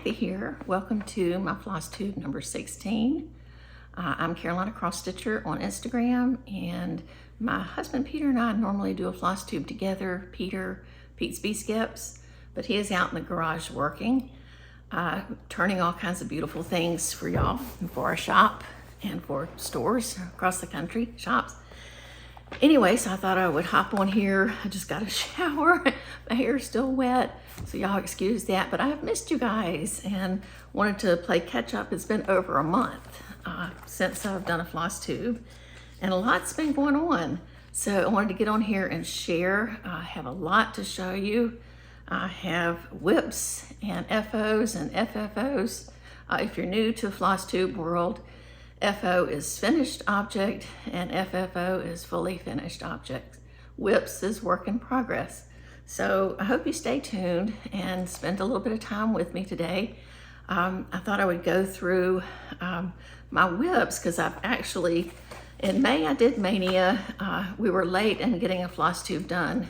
Becca here. Welcome to my FlossTube number 16. I'm Carolina Cross Stitcher on Instagram, and my husband Peter and I normally do a FlossTube together. Pete's B-Skips, but he is out in the garage working, turning all kinds of beautiful things for y'all and for our shop and for stores across the country, shops. Anyway, so I thought I would hop on here. I just got a shower. My hair is still wet, so y'all excuse that. But I have missed you guys and wanted to play catch up. It's been over a month since I've done a FlossTube, and a lot's been going on. So I wanted to get on here and share. I have a lot to show you. I have WIPs and FOs and FFOs. If you're new to FlossTube world, FO is finished object and FFO is fully finished object. WIPs is work in progress. So I hope you stay tuned and spend a little bit of time with me today. I thought I would go through my WIPs because I've actually, in May I did Mania. We were late in getting a FlossTube done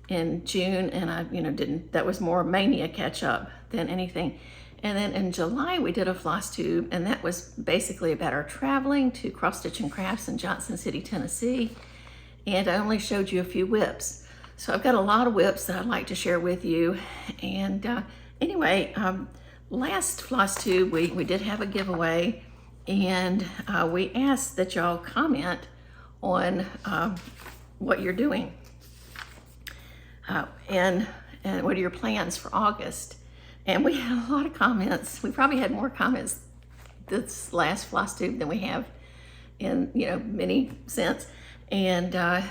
in June, and I that was more Mania catch up than anything. And then in July, we did a FlossTube, and that was basically about our traveling to Cross Stitch and Crafts in Johnson City, Tennessee. And I only showed you a few WIPs. So I've got a lot of WIPs that I'd like to share with you. And anyway, last FlossTube, we did have a giveaway, and we asked that y'all comment on what you're doing and what are your plans for August. And we had a lot of comments. We probably had more comments this last FlossTube than we have in many since. And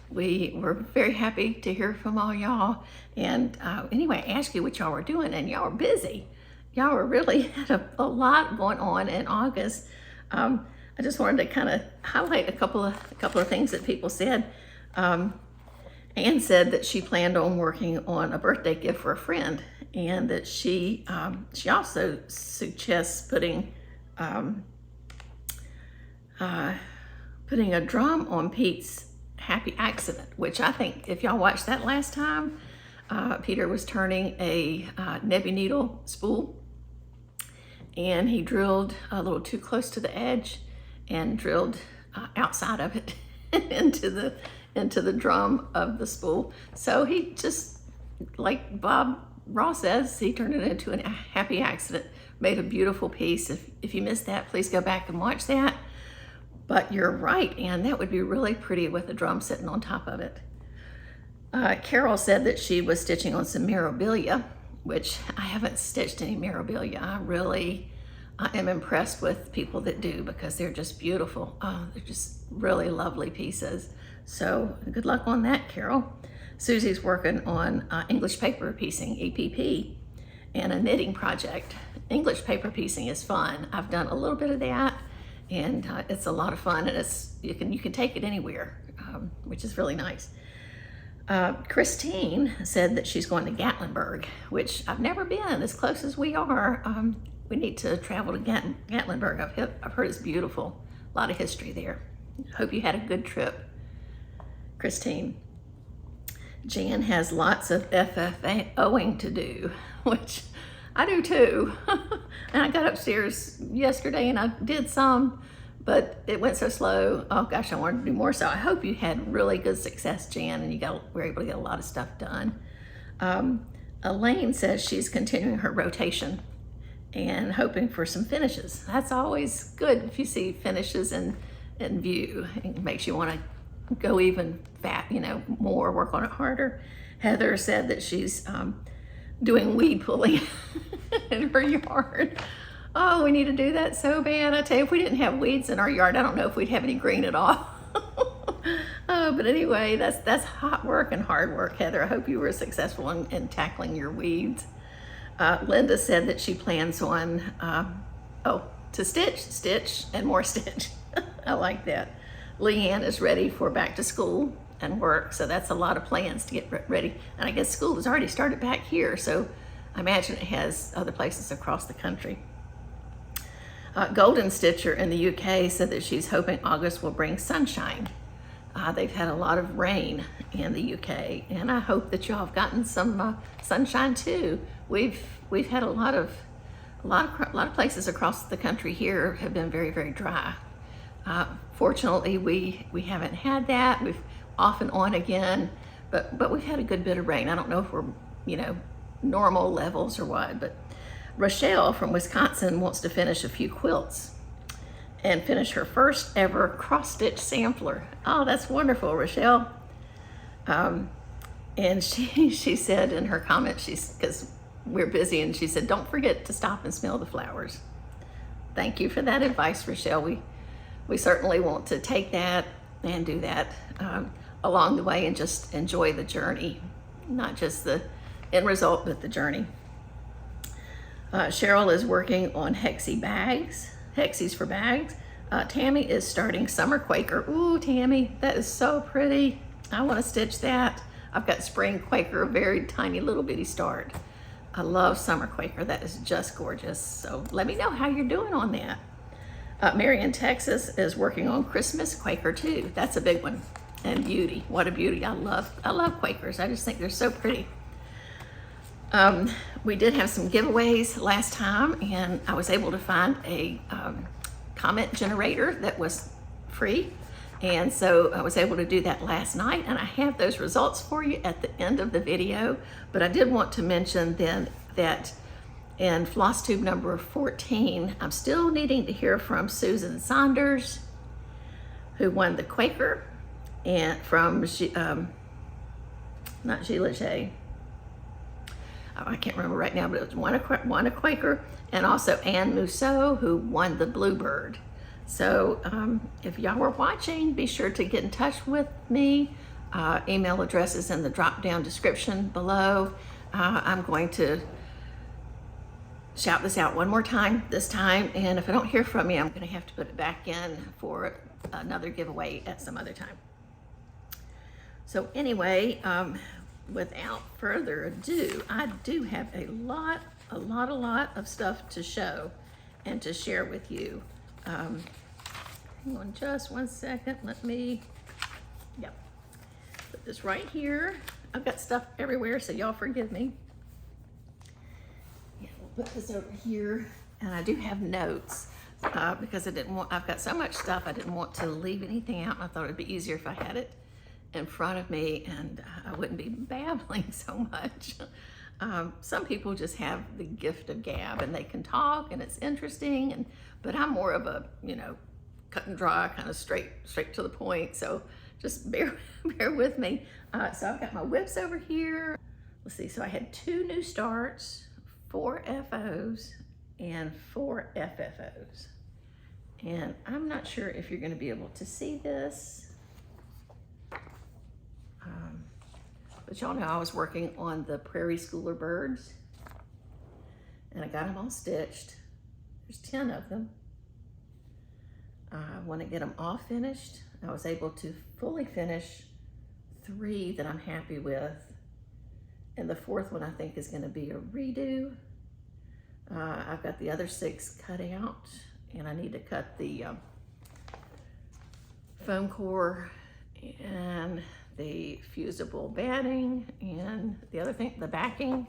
we were very happy to hear from all y'all. And anyway, I asked you what y'all were doing, and y'all were busy. Y'all were really had a lot going on in August. I just wanted to kind of highlight a couple of things that people said. Anne said that she planned on working on a birthday gift for a friend, and that she also suggests putting a drum on Pete's Happy Accident, which I think if y'all watched that last time, Peter was turning a Nebby Needle spool, and he drilled a little too close to the edge and drilled outside of it into the drum of the spool. So he just, like Bob Ross says, he turned it into a happy accident, made a beautiful piece. If you missed that, please go back and watch that. But you're right, Anne, that would be really pretty with a drum sitting on top of it. Carol said that she was stitching on some memorabilia, which I haven't stitched any memorabilia. I am impressed with people that do, because they're just beautiful. Oh, they're just really lovely pieces. So good luck on that, Carol. Susie's working on English paper piecing, EPP, and a knitting project. English paper piecing is fun. I've done a little bit of that, and it's a lot of fun, and you can take it anywhere, which is really nice. Christine said that she's going to Gatlinburg, which I've never been. As close as we are, we need to travel to Gatlinburg. I've heard it's beautiful. A lot of history there. Hope you had a good trip, Christine. Jan has lots of FFOing to do, which I do too. And I got upstairs yesterday and I did some, but it went so slow. Oh gosh, I wanted to do more. So I hope you had really good success, Jan, and were able to get a lot of stuff done. Elaine says she's continuing her rotation and hoping for some finishes. That's always good if you see finishes in view. It makes you want to go even more, work on it harder. Heather said that she's doing weed pulling in her yard. Oh, we need to do that so bad. I tell you, if we didn't have weeds in our yard, I don't know if we'd have any green at all. But anyway, that's hot work and hard work, Heather. I hope you were successful in tackling your weeds. Linda said that she plans on, to stitch, and more stitch. I like that. Leanne is ready for back to school and work, so that's a lot of plans to get ready. And I guess school has already started back here, so I imagine it has other places across the country. Golden Stitcher in the UK said that she's hoping August will bring sunshine. They've had a lot of rain in the UK, and I hope that y'all have gotten some sunshine too. we've had a lot of places across the country here have been very, very dry. Fortunately, we haven't had that. We've off and on again, but we've had a good bit of rain. I don't know if we're, normal levels or what, but Rochelle from Wisconsin wants to finish a few quilts and finish her first ever cross-stitch sampler. Oh, that's wonderful, Rochelle. And she said in her comment, because we're busy, and she said, don't forget to stop and smell the flowers. Thank you for that advice, Rochelle. We certainly want to take that and do that along the way and just enjoy the journey, not just the end result, but the journey. Cheryl is working on Hexies for bags. Tammy is starting Summer Quaker. Ooh, Tammy, that is so pretty. I want to stitch that. I've got Spring Quaker, a very tiny little bitty start. I love Summer Quaker. That is just gorgeous. So let me know how you're doing on that. Mary in Texas is working on Christmas Quaker too. That's a big one. And beauty, what a beauty. I love Quakers. I just think they're so pretty. We did have some giveaways last time, and I was able to find a comment generator that was free. And so I was able to do that last night, and I have those results for you at the end of the video. But I did want to mention then that in FlossTube number 14, I'm still needing to hear from Susan Saunders, who won the Quaker, and from, not Sheila J. I can't remember right now, but it was one a Quaker, and also Anne Mousseau, who won the Bluebird. So if y'all were watching, be sure to get in touch with me. Email address is in the drop-down description below. I'm going to shout this out one more time this time, and if I don't hear from you, I'm going to have to put it back in for another giveaway at some other time. So anyway, without further ado, I do have a lot of stuff to show and to share with you. Hang on just one second. Let me, put this right here. I've got stuff everywhere, so y'all forgive me. Yeah, we'll put this over here. And I do have notes because I've got so much stuff, I didn't want to leave anything out. And I thought it'd be easier if I had it in front of me and I wouldn't be babbling so much. Some people just have the gift of gab and they can talk and it's interesting, but I'm more of a, cut and dry, kind of straight to the point. So just bear with me. So I've got my WIPs over here. Let's see, so I had 2 new starts, 4 FOs, and 4 FFOs. And I'm not sure if you're gonna be able to see this. But y'all know I was working on the Prairie Schooler birds, and I got them all stitched. There's 10 of them. I want to get them all finished. I was able to fully finish 3 that I'm happy with, and the 4th one I think is going to be a redo. I've got the other 6 cut out, and I need to cut the foam core and the fusible batting and the other thing, the backing.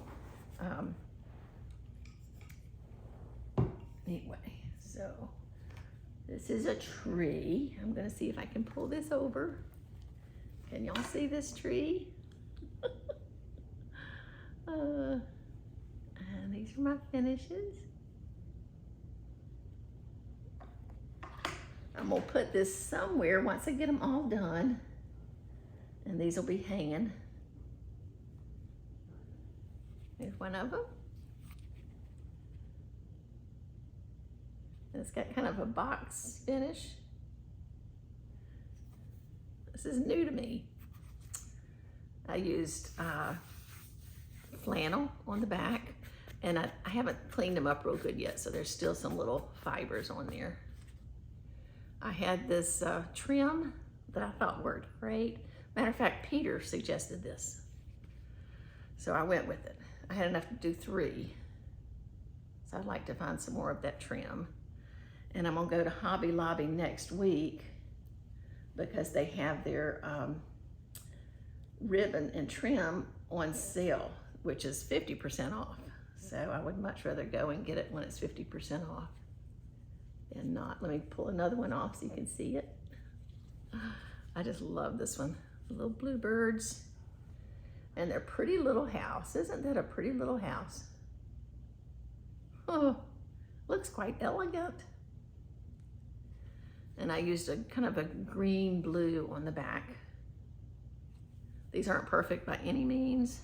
Anyway, so this is a tree. I'm gonna see if I can pull this over. Can y'all see this tree? And these are my finishes. I'm gonna put this somewhere once I get them all done. And these will be hanging. Here's one of them. And it's got kind of a box finish. This is new to me. I used flannel on the back, and I haven't cleaned them up real good yet, so there's still some little fibers on there. I had this trim that I thought worked great. Matter of fact, Peter suggested this, so I went with it. I had enough to do 3, so I'd like to find some more of that trim. And I'm gonna go to Hobby Lobby next week because they have their ribbon and trim on sale, which is 50% off. So I would much rather go and get it when it's 50% off than not. Let me pull another one off so you can see it. I just love this one. Little bluebirds. And their pretty little house. Isn't that a pretty little house? Oh, looks quite elegant. And I used a kind of a green blue on the back. These aren't perfect by any means,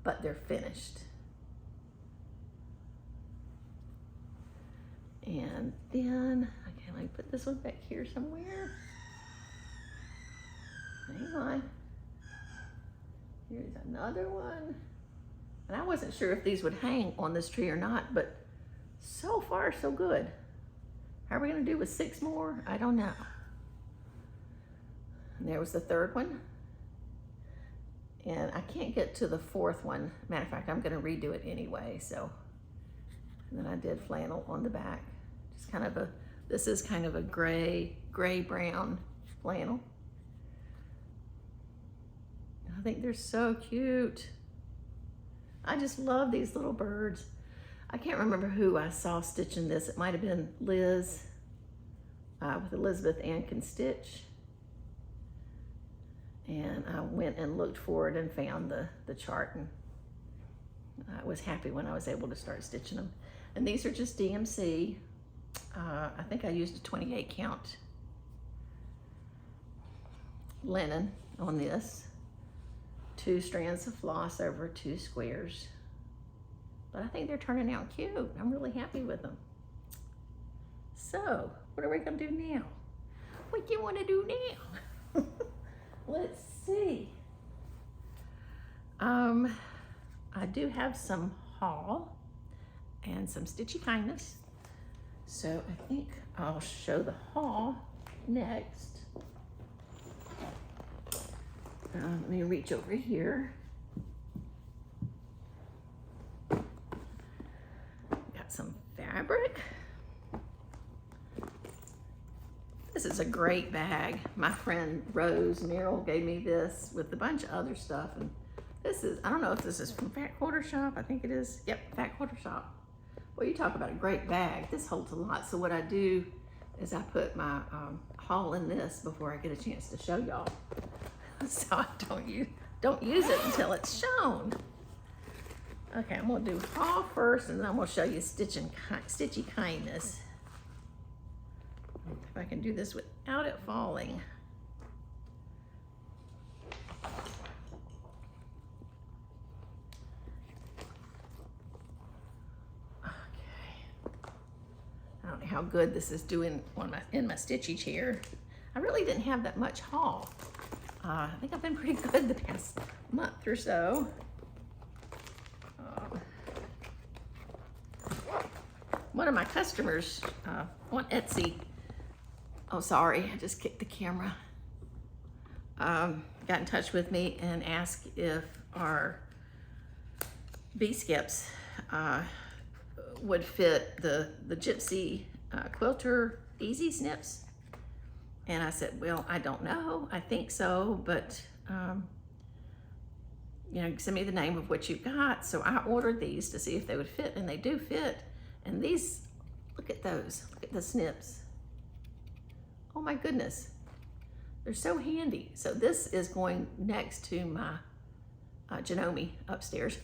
but they're finished. And then, okay, let me put this one back here somewhere. Hang on. Here's another one. And I wasn't sure if these would hang on this tree or not, but so far so good. How are we gonna do with 6 more? I don't know. And there was the 3rd one. And I can't get to the 4th one. Matter of fact, I'm gonna redo it anyway, so. And then I did flannel on the back. Just kind of a, this is kind of a gray brown flannel. I think they're so cute. I just love these little birds. I can't remember who I saw stitching this. It might have been Liz with Elizabeth Ann Can Stitch. And I went and looked for it and found the chart, and I was happy when I was able to start stitching them. And these are just DMC. I think I used a 28 count linen on this. 2 strands of floss over 2 squares. But I think they're turning out cute. I'm really happy with them. So, what are we gonna do now? What do you wanna do now? Let's see. I do have some haul and some stitchy kindness. So I think I'll show the haul next. Let me reach over here. Got some fabric. This is a great bag. My friend Rose Merrill gave me this with a bunch of other stuff. And this is, I don't know if this is from Fat Quarter Shop. I think it is. Yep, Fat Quarter Shop. Well, you talk about a great bag. This holds a lot. So what I do is I put my haul in this before I get a chance to show y'all. So I don't use it until it's shown. Okay, I'm gonna do haul first, and then I'm gonna show you stitchy kindness. If I can do this without it falling. Okay. I don't know how good this is doing in my stitchy chair. I really didn't have that much haul. I think I've been pretty good the past month or so. One of my customers on Etsy, oh sorry, I just kicked the camera, got in touch with me and asked if our B-skips would fit the Gypsy quilter easy snips. And I said, well, I don't know. I think so, but you know, send me the name of what you've got. So I ordered these to see if they would fit, and they do fit. And these, look at those. Look at the snips. Oh my goodness. They're so handy. So this is going next to my Janome upstairs.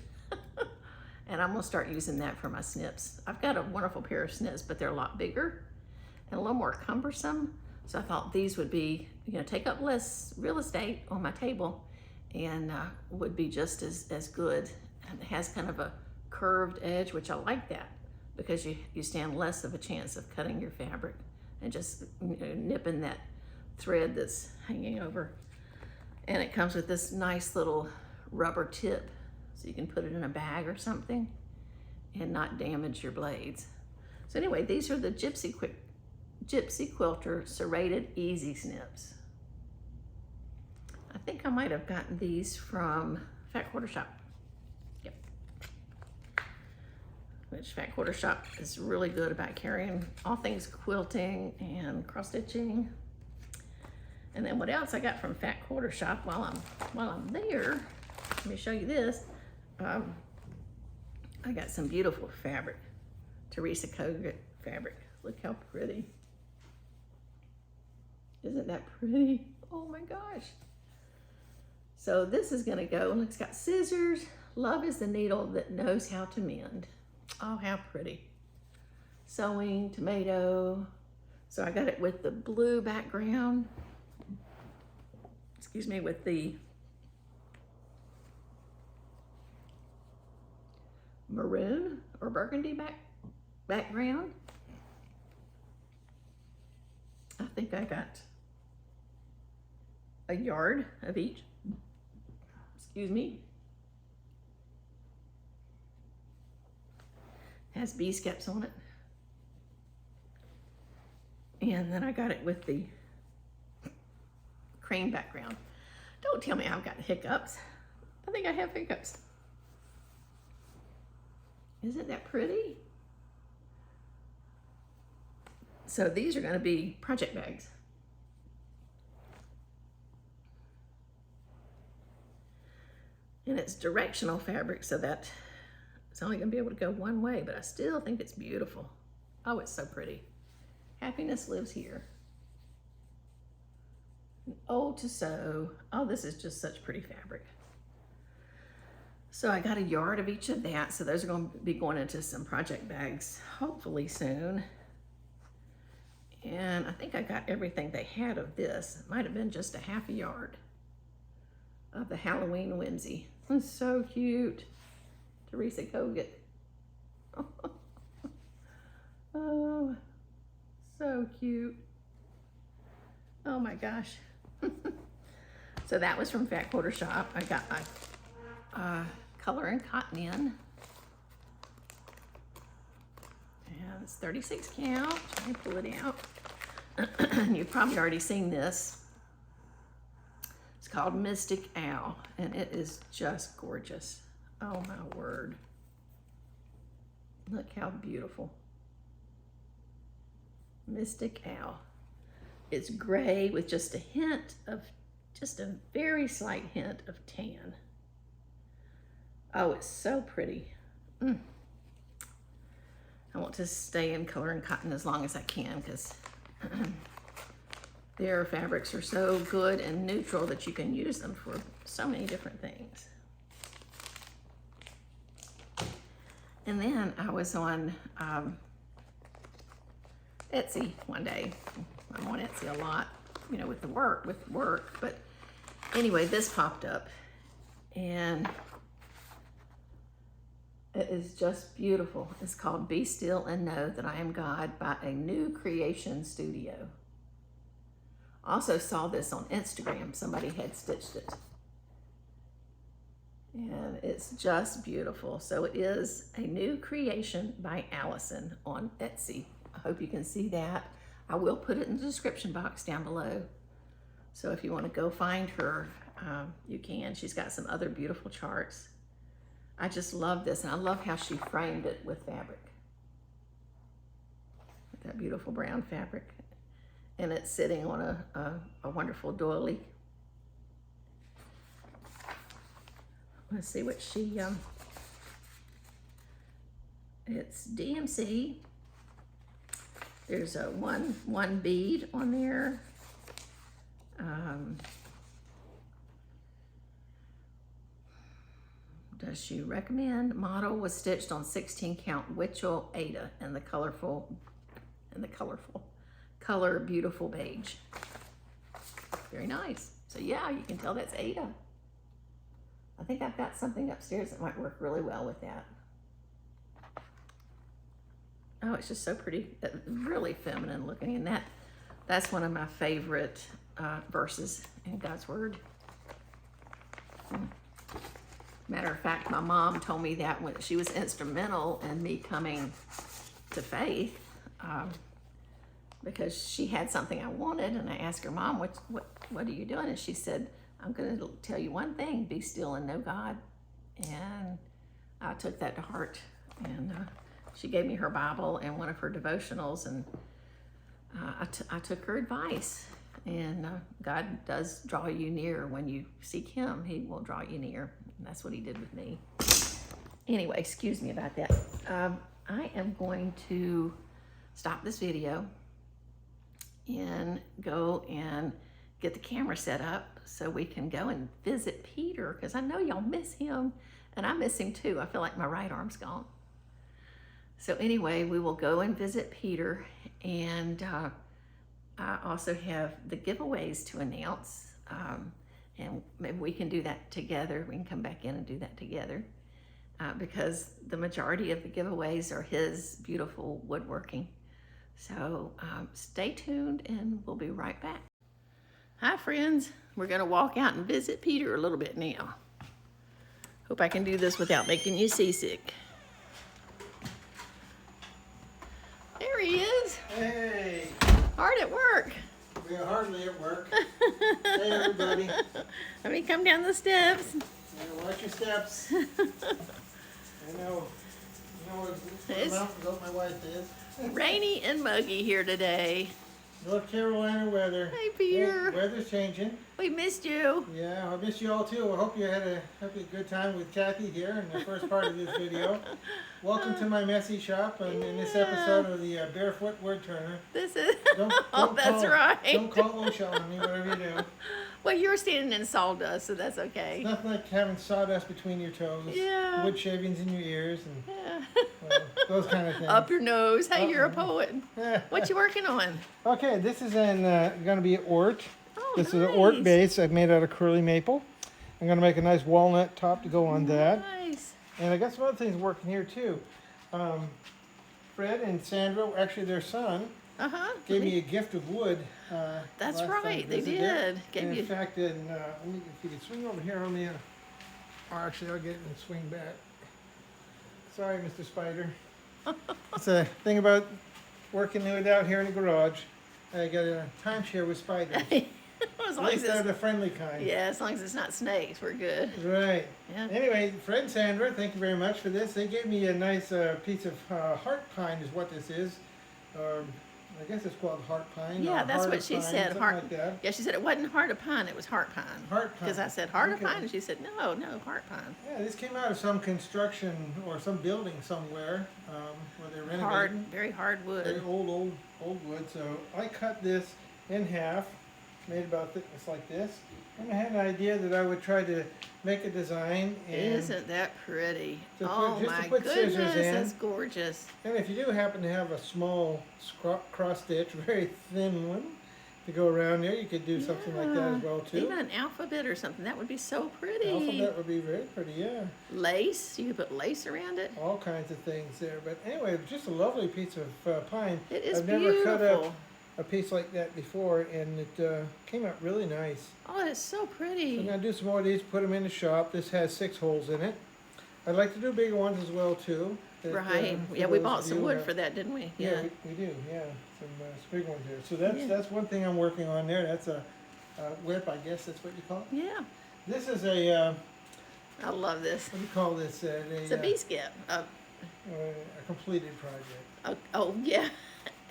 And I'm gonna start using that for my snips. I've got a wonderful pair of snips, but they're a lot bigger and a little more cumbersome. So I thought these would be, you know, take up less real estate on my table and would be just as good. And it has kind of a curved edge, which I like that because you stand less of a chance of cutting your fabric and just, you know, nipping that thread that's hanging over. And it comes with this nice little rubber tip so you can put it in a bag or something and not damage your blades. So anyway, these are the Gypsy Quilter Serrated Easy Snips. I think I might have gotten these from Fat Quarter Shop. Yep. Which Fat Quarter Shop is really good about carrying all things quilting and cross stitching. And then what else I got from Fat Quarter Shop while I'm there, let me show you this. I got some beautiful fabric, Teresa Kogut fabric. Look how pretty. Isn't that pretty? Oh my gosh. So this is gonna go, and it's got scissors. Love is the needle that knows how to mend. Oh, how pretty. Sewing, tomato. So I got it with the blue background. Excuse me, with the maroon or burgundy background. I think I got a yard of each. Excuse me. Has bee skeps on it. And then I got it with the cream background. Don't tell me I've got hiccups. I think I have hiccups. Isn't that pretty? So these are going to be project bags. And it's directional fabric, so that it's only going to be able to go one way, but I still think it's beautiful. Oh, it's so pretty. Happiness lives here. Old to sew. Oh, this is just such pretty fabric. So I got a yard of each of that. So those are going to be going into some project bags hopefully soon. And I think I got everything they had of this. It might have been just a half a yard of the Halloween whimsy. It's so cute. Teresa Kogut. Oh, so cute. Oh my gosh. So that was from Fat Quarter Shop. I got my color and cotton in. And it's 36 count. Let me pull it out. You've probably already seen this. It's called Mystic Owl, and it is just gorgeous. Oh my word. Look how beautiful. Mystic Owl. It's gray with just a hint of, just a very slight hint of tan. Oh, it's so pretty. I want to stay in color and cotton as long as I can, because their fabrics are so good and neutral that you can use them for so many different things. And then I was on Etsy one day. I'm on Etsy a lot, you know, with work. But anyway, this popped up, and it is just beautiful. It's called Be Still and Know That I Am God by a New Creation Studio. Also saw this on Instagram. Somebody had stitched it. And it's just beautiful. So it is a new creation by Allison on Etsy. I hope you can see that. I will put it in the description box down below. So if you want to go find her, you can. She's got some other beautiful charts. I just love this, and I love how she framed it with fabric. With that beautiful brown fabric. And it's sitting on a wonderful doily. Let's see what she, it's DMC. There's a one bead on there. Does she recommend? Model was stitched on 16 count Witchell Ada in the color beautiful beige. Very nice. So yeah, you can tell that's Ada. I think I've got something upstairs that might work really well with that. Oh, it's just so pretty, really feminine looking, and that's one of my favorite verses in God's Word. Matter of fact, my mom told me that when she was instrumental in me coming to faith, because she had something I wanted, and I asked her, Mom, what are you doing? And she said, I'm going to tell you one thing: be still and know God. And I took that to heart, and she gave me her Bible and one of her devotionals, and I took her advice. And God does draw you near when you seek Him. He will draw you near. And that's what He did with me. Anyway, excuse me about that. I am going to stop this video and go and get the camera set up so we can go and visit Peter, because I know y'all miss him and I miss him too. I feel like my right arm's gone. So anyway, we will go and visit Peter, and I also have the giveaways to announce, and maybe we can do that together. We can come back in and do that together, because the majority of the giveaways are his beautiful woodworking. So stay tuned and we'll be right back. Hi friends, we're gonna walk out and visit Peter a little bit now. Hope I can do this without making you seasick. There he is. Hey. Hard at work. We're hardly at work. Hey everybody. Let me come down the steps. Yeah, watch your steps. I know. You know what mountains up my wife is. Rainy and muggy here today. North Carolina weather. Hey Peter. Yeah, weather's changing. We missed you. Yeah, I miss you all too. I hope you had a good time with Kathy here in the first part of this video. Welcome to my messy shop and in this episode of the Barefoot Wood Turner. This is, Don't that's call, right. Don't call OSHA on me, whatever you do. Well, you're standing in sawdust, so that's okay. It's nothing like having sawdust between your toes, Yeah. wood shavings in your ears, and Yeah. those kind of things. Up your nose. Hey, you're a poet. Yeah. What you working on? Okay, this is going to be Ort. Oh, This nice. is an Ort base I've made out of curly maple. I'm going to make a nice walnut top to go on that. Nice. And I got some other things working here too. Fred and Sandra, actually their son, gave me a gift of wood. That's last time I right, they visited. did. Gave And you. in fact, if you could swing over here on me, or actually I'll get it and swing back. Sorry, Mr. Spider. It's a thing about working wood out here in the garage. I got a timeshare with spiders. As At long as least they're it's, the friendly kind. yeah, as long as it's not snakes, we're good. Right. Yeah. Anyway, Fred and Sandra, thank you very much for this. They gave me a nice piece of heart pine is what this is. I guess it's called heart pine. Yeah, or that's heart what of she pine, said. something Heart. like that. Yeah, she said it wasn't heart of pine, it was heart pine. Heart pine. Because I said heart of Okay. pine, and she said no, heart pine. Yeah, this came out of some construction or some building somewhere where they renovated. Hard, very hard wood. Very old wood. So I cut this in half, made about thickness like this. And I had an idea that I would try to make a design. And Isn't that pretty? To put- Oh just to my put scissors goodness, in. that's gorgeous. And if you do happen to have a small cross stitch, very thin one, to go around there, you could do something like that as well too. Even an alphabet or something, that would be so pretty. Alphabet would be very pretty, yeah. Lace, you could put lace around it. All kinds of things there. But anyway, just a lovely piece of pine. It is I've never cut up beautiful. a piece like that before, and it came out really nice. Oh, it's so So I'm pretty. going to do some more of these, put them in the shop. This has 6 holes in it. I'd like to do bigger ones as well too. that, Right. for Yeah, we those bought of some you wood that- for that, didn't we? Yeah, we do. Yeah, some big ones there. So that's Yeah. that's one thing I'm working on there. That's a WIP, I guess that's what you call it. Yeah. This is a I love this. what do you call this? It's a B-skip. a completed project. Oh, yeah.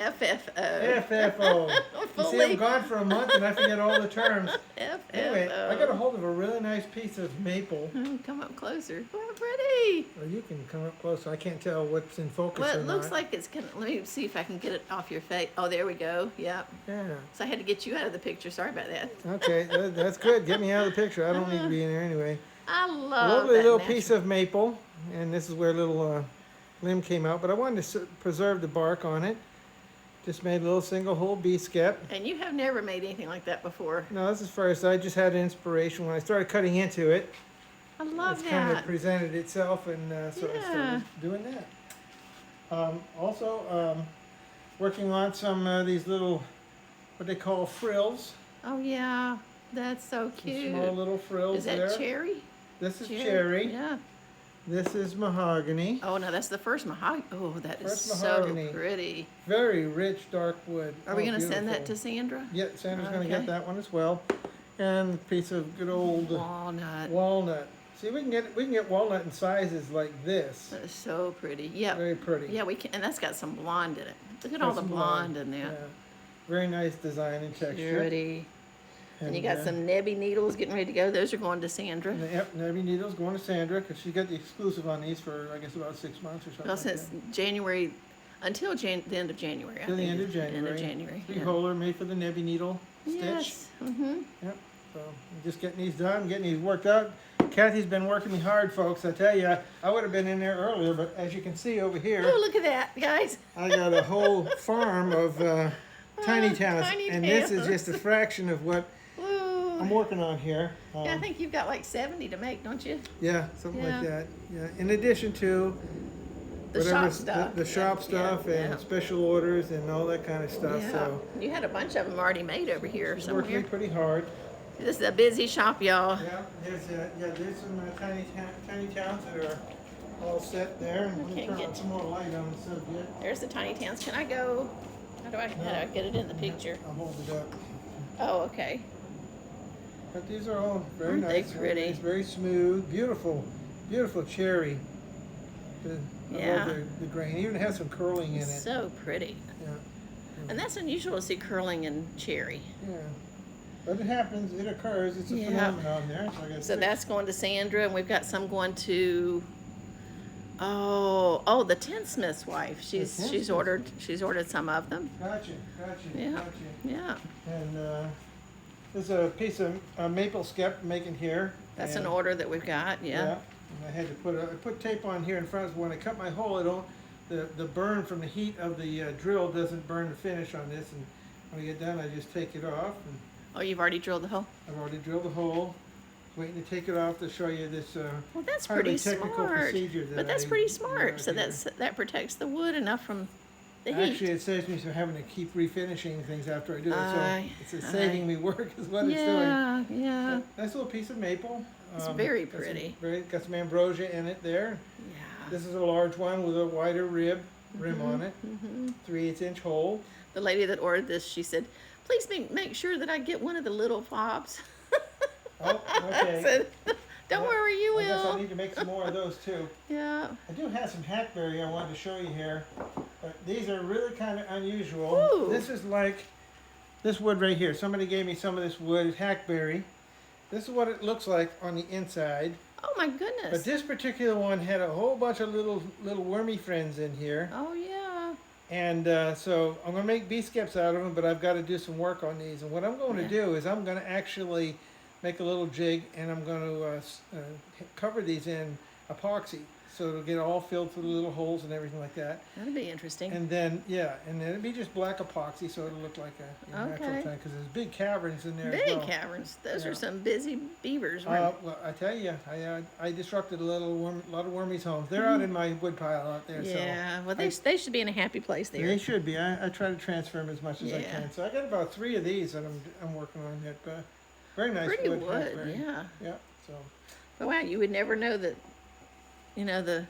FFO. FFO. You see, Fully. I'm gone for a month and I forget all the terms. FFO. Anyway, I got a hold of a really nice piece of maple. Oh, come up closer. Oh, pretty. Well, you can come up closer. I can't tell what's in focus Well, or it looks not. like it's gonna, let me see if I can get it off your face. Oh, there we go. Yep. Yeah. So I had to get you out of the picture. Sorry about that. Okay, that's good. Get me out of the picture. I don't need to be in there anyway. I A love lovely that little natural- piece of maple, and this is where a little limb came out, but I wanted to preserve the bark on it. Just made a little single hole B-skip. And you have never made anything like that before. No, this is first. I just had inspiration when I started cutting into it. I love It's kind of that. presented itself, and so I Yeah. started doing that. Also, working on some of these little, what they call frills. Oh, yeah. That's so Some cute. small little frills Is that there. cherry? This is cherry. Yeah. This is mahogany. Oh, no, that's the first mahogany. Oh, that is First so mahogany. pretty. Very rich dark wood. Are we Oh, going to send that beautiful. to Sandra? Yeah, Sandra's going to Okay. get that one as well. And a piece of good old Walnut. walnut. See, we can get walnut in sizes like this. That is so pretty. Yep. Very pretty. Yeah, we can, and that's got some blonde in it. Look at Got all the some blonde in there. Yeah. Very nice design and texture. Pretty. And you got some Nebby Needles getting ready to go. Those are going to Sandra. Yep, Nebby Needle's going to Sandra because she got the exclusive on these for, I guess, about 6 months or something. Well, since January, until the end of January. Till the end of January. End of January. Three holer made for the Nebby Needle stitch. Yes. Mm-hmm. Yep. So I'm just getting these done, getting these worked out. Kathy's been working me hard, folks. I tell you, I would have been in there earlier, but as you can see over here, Oh, look at that, guys. I got a whole farm of tiny towns, tiny and this is towns. just a fraction of what Ooh. I'm working on here. Yeah, I think you've got like 70 to make, don't you? Yeah, something Yeah. like that. Yeah. In addition to The shop stuff. the shop Yeah, stuff yeah, and yeah. special orders and all that kind of stuff. Yeah. So You had a bunch of them already made over here it's working me somewhere. pretty hard. This is a busy shop, y'all. Yeah, there's some tiny towns that are all set there. And let me can't turn get- on some more light on the subject. There's the tiny towns. Can I go? How do I get it in the picture? I'll hold it up. Oh, okay. But these are all very Aren't they nice. pretty? It's very smooth, beautiful cherry. I Yeah. love the grain. Even has some curling in it. So pretty. Yeah. And that's unusual to see curling in cherry. Yeah. But it happens, it occurs, it's a Yeah. phenomenon there. So, I got So six. that's going to Sandra, and we've got some going to, the tinsmith's wife. She's tinsmith's. ordered some of them. Gotcha. Yeah. Yeah. And there's a piece of maple skep making here. That's and, an order that we've got. Yeah. And I had to put tape on here in front, so when I cut my hole, the burn from the heat of the drill doesn't burn the finish on this. And when I get done, I just take it off. And Oh, you've already drilled the hole? I've already drilled the hole. Waiting to take it off to show you this. Well, that's highly pretty technical smart. procedure that But that's I pretty do smart. out So here. that protects the wood enough from the heat. Actually, it saves me from having to keep refinishing things after I do it. Aye, So it's saving me work is what it's doing. Yeah, yeah. Nice little piece of maple. It's very got some pretty. got some ambrosia in it there. Yeah. This is a large one with a wider rim on it. Mm-hmm. 3/8 inch hole. The lady that ordered this, she said, please make sure that I get one of the little fobs. Oh, I okay. said, don't Well, worry, you I guess I will. need to make some more of those too. Yeah. I do have some hackberry I wanted to show you here. But these are really kind of unusual. Ooh. This is like this wood right here. Somebody gave me some of this wood, hackberry. This is what it looks like on the inside. Oh my But goodness. this particular one had a whole bunch of little wormy friends in here. Oh yeah. And so I'm going to make bee-skeps out of them, but I've got to do some work on these. And what I'm going to do is I'm going to actually make a little jig, and I'm going to cover these in epoxy. So it'll get all filled through the little holes and everything like that. That'd be interesting. And then, it'll be just black epoxy, so it'll look like a natural Okay. tank, because there's big caverns in there as Big well. caverns. Those Yeah. are some busy beavers. weren't Well, I tell you, I disrupted a lot of wormies' homes. They're out in my wood pile out there. Yeah. So Well, they should be in a happy place there. they should be. I try to transfer them as much as I Yeah. can. So I got about 3 of these that I'm working on yet. But very nice Pretty wood. wood. hackberry. Yeah. Yeah. So But wow, you would never know that. The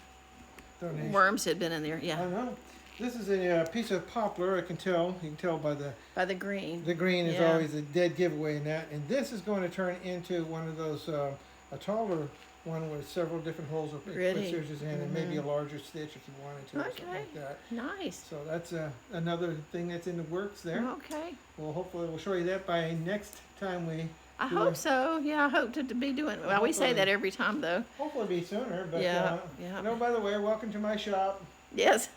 donation. worms had been in there. I Yeah. don't know. This is a piece of poplar. I can tell. You can tell by By the green. the green is Yeah. always a dead giveaway in that. And this is going to turn into one of those a taller one with several different holes of put Pretty. scissors in, and maybe a larger stitch if you wanted to, or something Okay. like that. Nice. So that's another thing that's in the works there. Okay. Well, hopefully we'll show you that by next time we. I do hope a- so. Yeah, I hope to be doing. Well, we say Hopefully. that every time, though. Hopefully be sooner, but Yeah, yeah. by the way, welcome to my shop. Yes.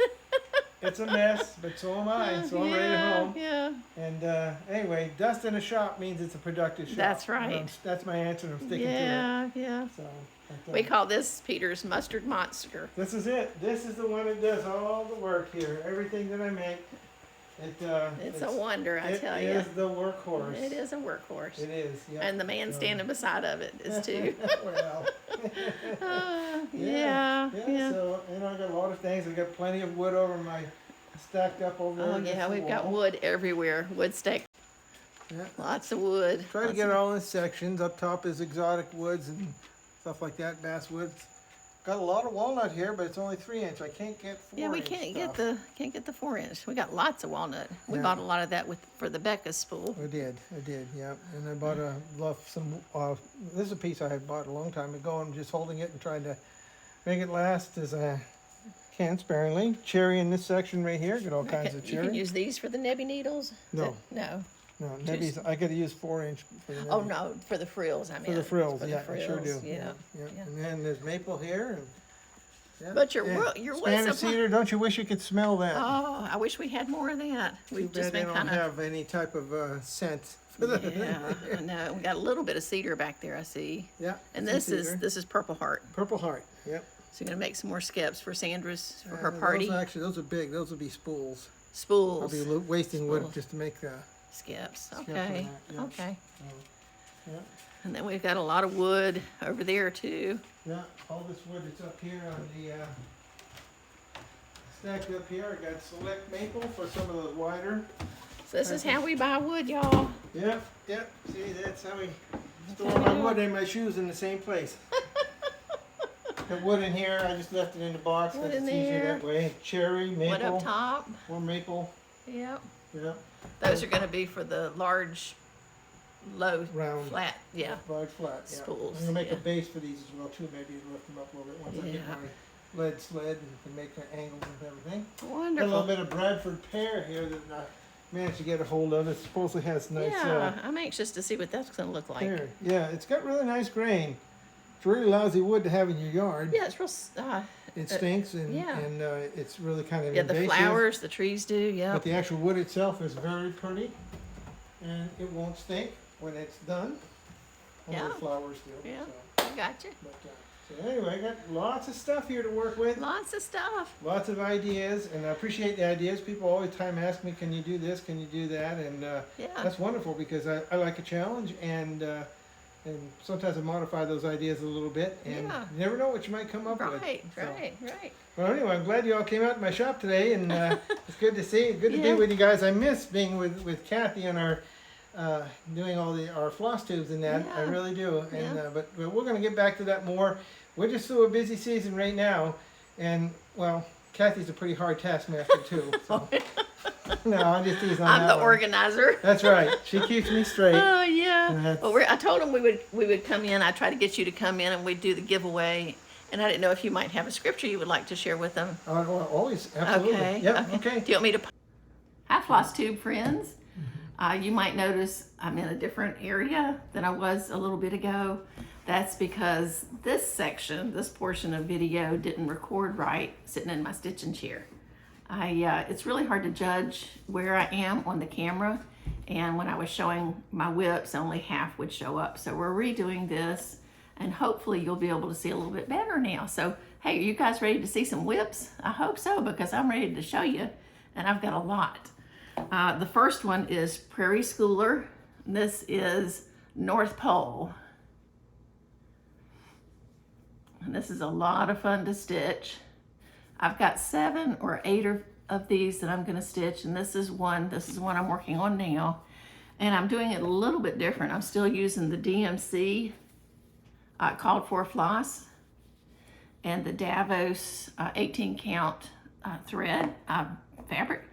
It's a mess, but so am I. So I'm ready to home. Yeah. And anyway, dust in a shop means it's a productive shop. That's right. And that's my answer, and I'm sticking to Yeah. Yeah. it. So but, We call this Peter's mustard monster. this is it. This is the one that does all the work here. Everything that I make, It's a wonder, I tell you. It is the workhorse. It is a workhorse. It is. Yeah. And the man So- standing beside of it is too. Well. Yeah. So I got a lot of things. I got plenty of wood over my stacked up over there. Oh against yeah, the we've got wall. wood everywhere. Wood stack. Yeah. Lots of wood. Try to Lots get it of- all in sections. Up top is exotic woods and stuff like that, basswoods. Got a lot of walnut here, but it's only 3 inch. I can't get 4 Yeah, we inch can't stuff. get the 4 inch. We got lots of walnut. We Yeah. bought a lot of that for the Becca spool. I did, yeah. And I bought this is a piece I had bought a long time ago. I'm just holding it and trying to make it last as I can sparingly. Cherry in this section right here. Got all kinds of You can cherry. use these for the Nebby needles. No. No. No, Nebby's, I gotta use 4-inch for the Oh, Nebby. no, for the frills, I mean. For the frills, For the yeah, I sure do. frills, yeah. Yeah. And then there's maple here and. Yeah, But your yeah. wood Spanish supply. cedar, don't you wish you could smell that? Oh, I wish we had more of that. Too We've just bad they been don't kind of. have any type of scent for the. Yeah, I know. We got a little bit of cedar back there, I see. Yeah. And some this is cedar. Purple Heart. Purple Heart, yep. So you're gonna make some more skips for Sandra's for her Those party. those are big, those will be spools. I'll Spools. be wasting wood Spools. just to make Skips. on Okay. that, yeah. Okay. Yeah. And then we've got a lot of wood over there too. Yeah, all this wood that's up here on the, stacked up here, I got select maple for some of the wider. So this is how we buy wood, y'all. Yep, yep, see, that's how we store how we my do wood and my shoes in the same place. Got wood in here, I just left it in the box, Wood that's in easier there. that way. Cherry, Wood up maple, top. more maple, Yep. yep, Those are gonna be for the large, low, round. flat. Yeah. Large flat, yeah. Spools, I'm gonna make yeah. a base for these as well too, maybe lift them up a little bit once I get Yeah. my lead sled and can make the angles and everything. Got a little Wonderful. bit of Bradford pear here that I managed to get a hold of. It supposedly has nice Yeah, I'm anxious to see what that's gonna look like. pear. Yeah, it's got really nice grain. It's really lousy wood to have in your yard. Yeah, it's real. It stinks and, yeah. It's really kind of Yeah, the invasive. flowers, the trees do. Yeah. But the actual wood itself is very pretty, and it won't stink when it's done. Only Yeah. the flowers do. Yeah. So, I got you. so anyway, I got lots of stuff here to work with. Lots of stuff. Lots of ideas, and I appreciate the ideas. People all the time ask me, "Can you do this? Can you do that?" And Yeah. that's wonderful because I like a challenge, and sometimes I modify those ideas a little bit, and Yeah. you never know what you might come up with. Right. So, Right. well, anyway, I'm glad you all came out to my shop today, and it's good to see, good to be Yeah. with you guys. I miss being with Kathy and our doing all our floss tubes and that. I Yeah. really do. And Yeah. but we're going to get back to that more. We're just through a busy season right now, and well, Kathy's a pretty hard taskmaster too. So. No, I'm just teasing on I'm that the one. organizer. That's right. She keeps me straight. Oh yeah. That's- Well, I told him we would come in. I tried to get you to come in and we'd do the giveaway. And I didn't know if you might have a scripture you would like to share with them. Well, always, absolutely. Okay. Yep. Okay. Do you want me to? Hi, FlossTube friends. You might notice I'm in a different area than I was a little bit ago. That's because this section, this portion of video didn't record right sitting in my stitching chair. It's really hard to judge where I am on the camera. And when I was showing my whips, only half would show up. So we're redoing this and hopefully you'll be able to see a little bit better now. So, hey, are you guys ready to see some whips? I hope so because I'm ready to show you and I've got a lot. The first one is Prairie Schooler. This is North Pole. And this is a lot of fun to stitch. I've got 7 or 8 of these that I'm going to stitch, and this is one I'm working on now. And I'm doing it a little bit different. I'm still using the DMC called for floss and the Davos 18 count thread fabric.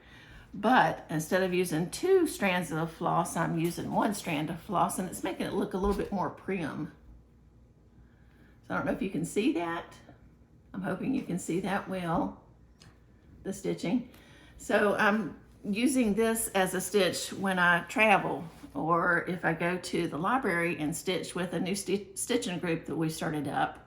But instead of using 2 strands of floss, I'm using 1 strand of floss, and it's making it look a little bit more prim. So I don't know if you can see that. I'm hoping you can see that well, the stitching. So I'm using this as a stitch when I travel or if I go to the library and stitch with a new stitching group that we started up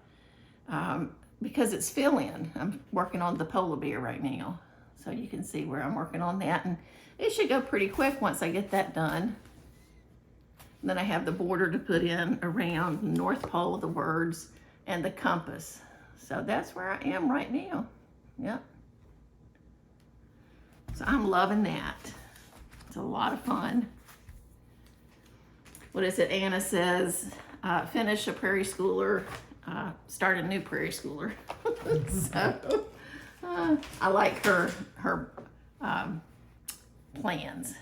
because it's fill-in. I'm working on the polar bear right now. So you can see where I'm working on that, and it should go pretty quick once I get that done. And then I have the border to put in around the North Pole of the words and the compass. So that's where I am right now. Yep. So I'm loving that. It's a lot of fun. What is it? Anna says, finish a Prairie Schooler, start a new Prairie Schooler. So I like her plans.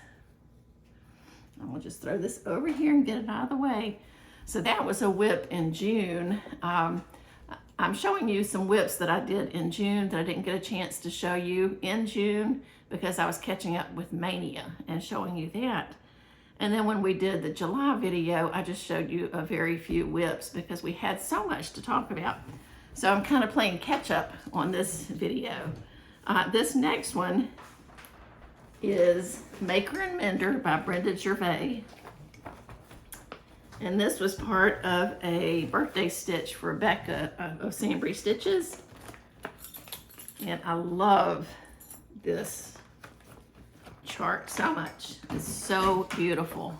I'm gonna just throw this over here and get it out of the way. So that was a whip in June. I'm showing you some whips that I did in June that I didn't get a chance to show you in June because I was catching up with Mania and showing you that. And then when we did the July video, I just showed you a very few whips because we had so much to talk about. So I'm kind of playing catch up on this video. This next one is Maker and Mender by Brenda Gervais. And this was part of a birthday stitch for Becca of Sambry Stitches. And I love this chart so much. It's so beautiful.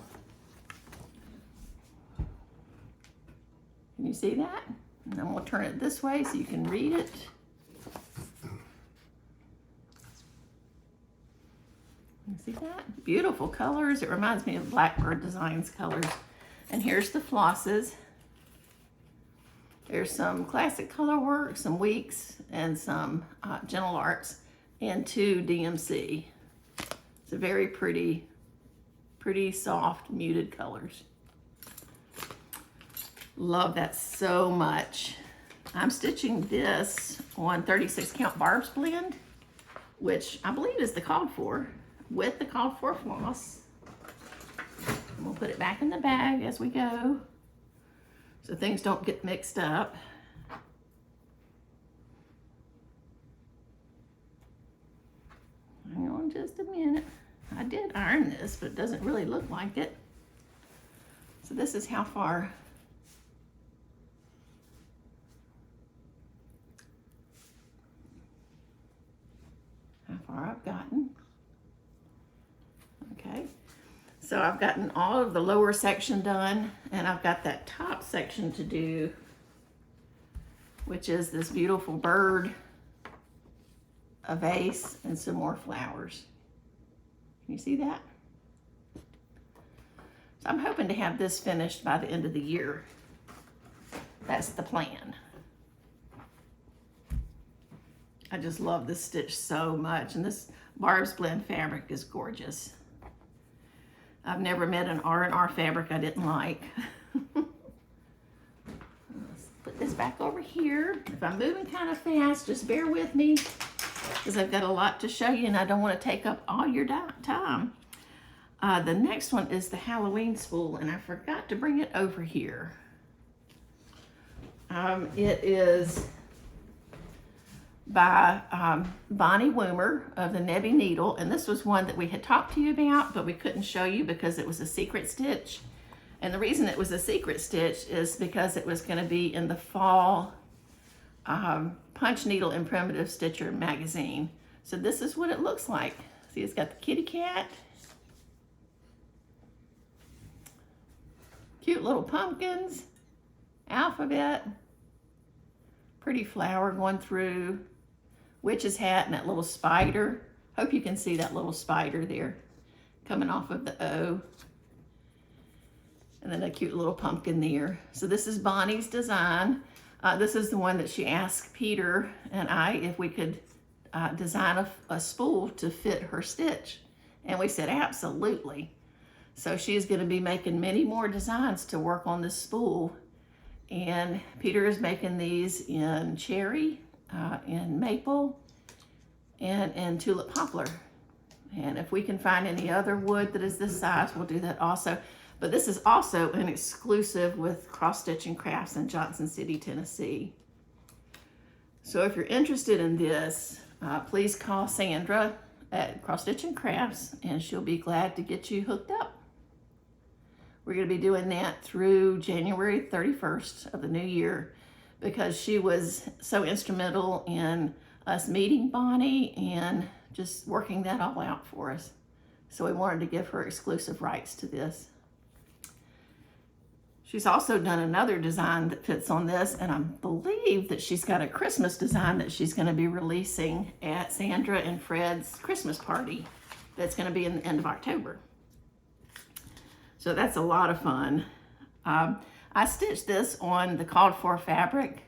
Can you see that? And I'm gonna turn it this way so you can read it. You see that? Beautiful colors. It reminds me of Blackbird Designs colors. And here's the flosses. There's some classic color work, some Weeks, and some Gentle Arts, and 2 DMC. It's a very pretty soft, muted colors. Love that so much. I'm stitching this on 36 count Barb's blend, which I believe is the called for, with the called for floss. And we'll put it back in the bag as we go, so things don't get mixed up. Hang on just a minute. I did iron this, but it doesn't really look like it. So this is how far I've gotten. Okay, so I've gotten all of the lower section done, and I've got that top section to do, which is this beautiful bird, a vase, and some more flowers. Can you see that? So I'm hoping to have this finished by the end of the year. That's the plan. I just love this stitch so much, and this Barb's blend fabric is gorgeous. I've never met an R&R fabric I didn't like. Let's put this back over here. If I'm moving kind of fast, just bear with me, because I've got a lot to show you and I don't want to take up all your time. The next one is the Halloween spool, and I forgot to bring it over here. It is by Bonnie Woomer of the Nebby Needle, and this was one that we had talked to you about, but we couldn't show you because it was a secret stitch. And the reason it was a secret stitch is because it was going to be in the fall Punch Needle and Primitive Stitcher magazine. So this is what it looks like. See, it's got the kitty cat, cute little pumpkins, alphabet, pretty flower going through, witch's hat, and that little spider. Hope you can see that little spider there coming off of the O. And then a cute little pumpkin there. So this is Bonnie's design. This is the one that she asked Peter and I if we could design a spool to fit her stitch. And we said absolutely. So she's going to be making many more designs to work on this spool. And Peter is making these in cherry, in maple, and in tulip poplar. And if we can find any other wood that is this size, we'll do that also. But this is also an exclusive with Cross Stitching Crafts in Johnson City, Tennessee. So if you're interested in this, please call Sandra at Cross Stitching Crafts, and she'll be glad to get you hooked up. We're going to be doing that through January 31st of the new year, because she was so instrumental in us meeting Bonnie and just working that all out for us. So we wanted to give her exclusive rights to this. She's also done another design that fits on this, and I believe that she's got a Christmas design that she's going to be releasing at Sandra and Fred's Christmas party that's going to be in the end of October. So that's a lot of fun. I stitched this on the called for fabric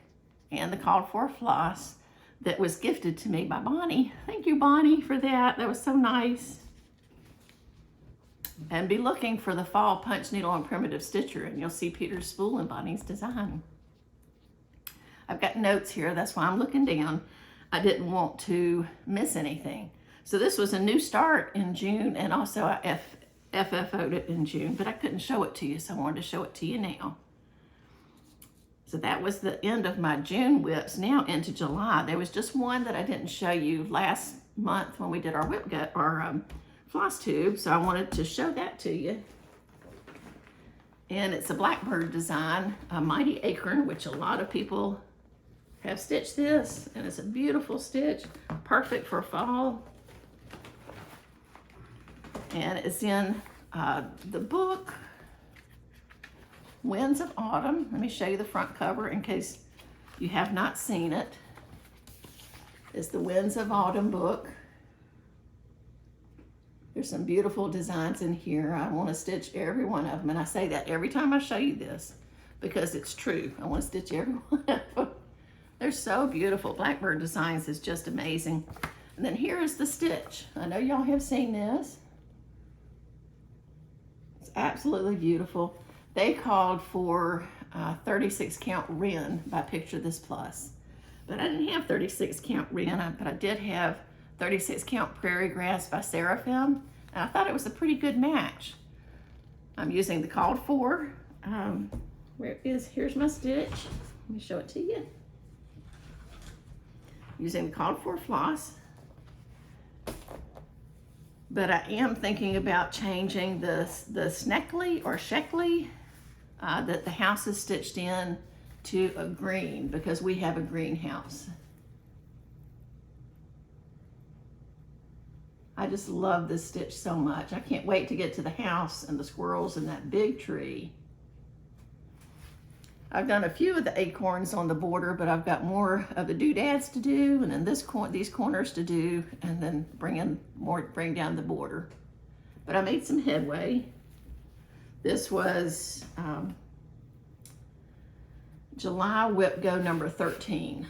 and the called for floss that was gifted to me by Bonnie. Thank you, Bonnie, for that. That was so nice. And be looking for the fall Punch Needle and Primitive Stitcher, and you'll see Peter's spool and Bonnie's design. I've got notes here, that's why I'm looking down. I didn't want to miss anything. So this was a new start in June, and also I FFO'd it in June, but I couldn't show it to you, so I wanted to show it to you now. So that was the end of my June WIPs. Now into July. There was just one that I didn't show you last month when we did our WIPGO, our FlossTube, so I wanted to show that to you. And it's a Blackbird design, a Mighty Acorn, which a lot of people have stitched this, and it's a beautiful stitch, perfect for fall. And it's in the book, Winds of Autumn. Let me show you the front cover in case you have not seen it. It's the Winds of Autumn book. There's some beautiful designs in here. I want to stitch every one of them, and I say that every time I show you this because it's true. I want to stitch every one of them. They're so beautiful. Blackbird Designs is just amazing. And then here is the stitch. I know y'all have seen this. It's absolutely beautiful. They called for 36 count wren by Picture This Plus. But I didn't have 36 count wren, but I did have 36 count Prairie Grass by Seraphim. And I thought it was a pretty good match. I'm using the called for. Here's my stitch. Let me show it to you. Using the called for floss. But I am thinking about changing the sneckly or sheckly that the house is stitched in to a green because we have a greenhouse. I just love this stitch so much. I can't wait to get to the house and the squirrels and that big tree. I've done a few of the acorns on the border, but I've got more of the doodads to do, and then these corners to do, and then bring down the border. But I made some headway. This was July WIPGO number 13.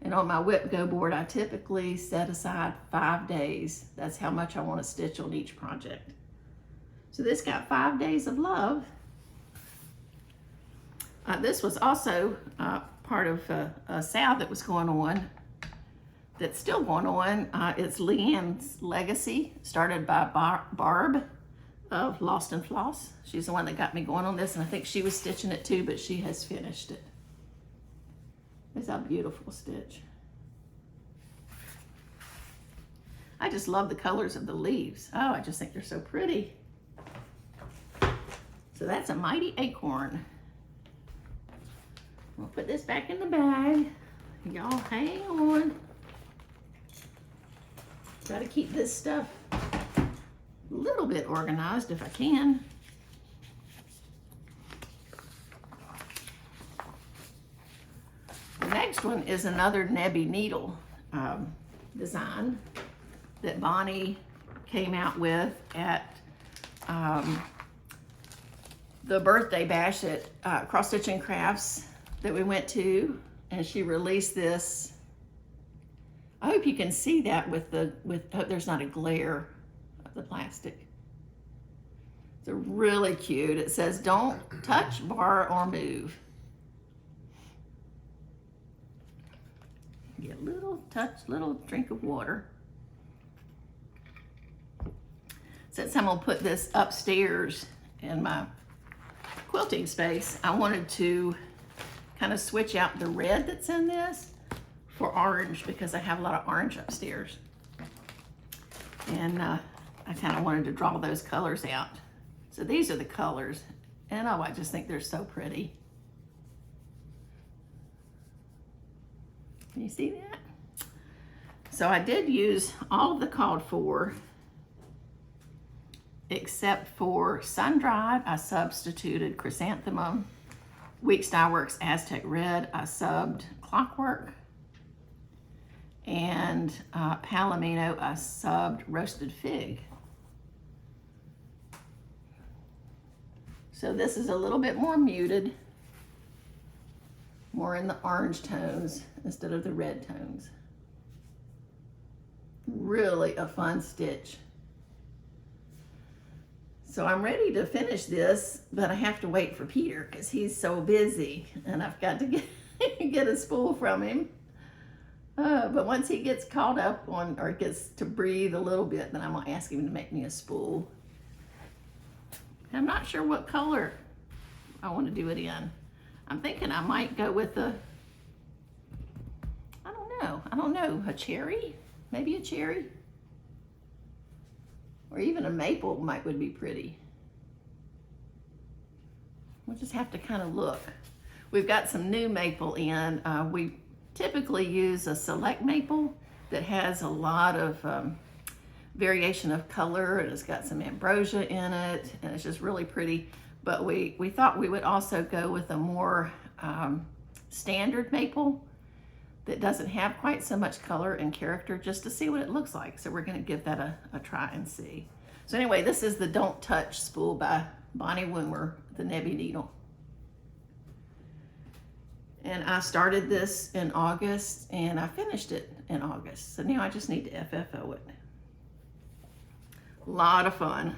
And on my WIPGO board, I typically set aside 5 days. That's how much I want to stitch on each project. So this got 5 days of love. This was also part of a sale that was going on, that's still going on. It's Leanne's Legacy, started by Barb of Lost and Floss. She's the one that got me going on this, and I think she was stitching it too, but she has finished it. It's a beautiful stitch. I just love the colors of the leaves. Oh, I just think they're so pretty. So that's a Mighty Acorn. We'll put this back in the bag. Y'all hang on. Try to keep this stuff a little bit organized if I can. The next one is another Nebby Needle design that Bonnie came out with at the birthday bash at Cross Stitching Crafts that we went to, and she released this. I hope you can see that hope there's not a glare of the plastic. It's really cute. It says, "Don't touch, bar, or move." Get a little drink of water. Since I'm gonna put this upstairs in my quilting space, I wanted to kind of switch out the red that's in this for orange because I have a lot of orange upstairs. And I kind of wanted to draw those colors out. So these are the colors, and oh, I just think they're so pretty. Can you see that? So I did use all of the called for, except for sun dried. I substituted chrysanthemum. Weeks Dye Works Aztec Red, I subbed Clockwork. And Palomino, I subbed Roasted Fig. So this is a little bit more muted, more in the orange tones instead of the red tones. Really a fun stitch. So I'm ready to finish this, but I have to wait for Peter because he's so busy, and I've got to get a spool from him. But once he gets caught up on, or gets to breathe a little bit, then I'm gonna ask him to make me a spool. I'm not sure what color I want to do it in. I'm thinking I might go with I don't know, a cherry, maybe a cherry. Or even a maple would be pretty. We'll just have to kind of look. We've got some new maple in. We typically use a select maple that has a lot of variation of color, and it's got some ambrosia in it, and it's just really pretty. But we thought we would also go with a more standard maple that doesn't have quite so much color and character, just to see what it looks like. So we're gonna give that a try and see. So anyway, this is the Don't Touch spool by Bonnie Woomer, the Nebby Needle. And I started this in August and I finished it in August. So now I just need to FFO it. A lot of fun.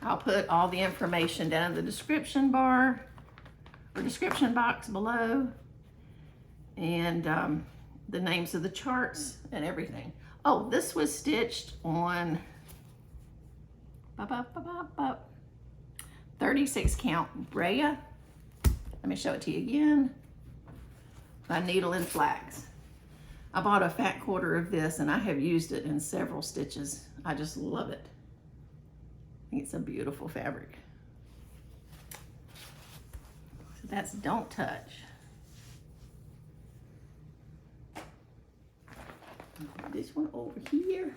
I'll put all the information down in the description bar or description box below, and the names of the charts and everything. Oh, this was stitched on 36 count Brea. Let me show it to you again. By Needle and Flax. I bought a fat quarter of this and I have used it in several stitches. I just love it. I think it's a beautiful fabric. So that's Don't Touch. This one over here.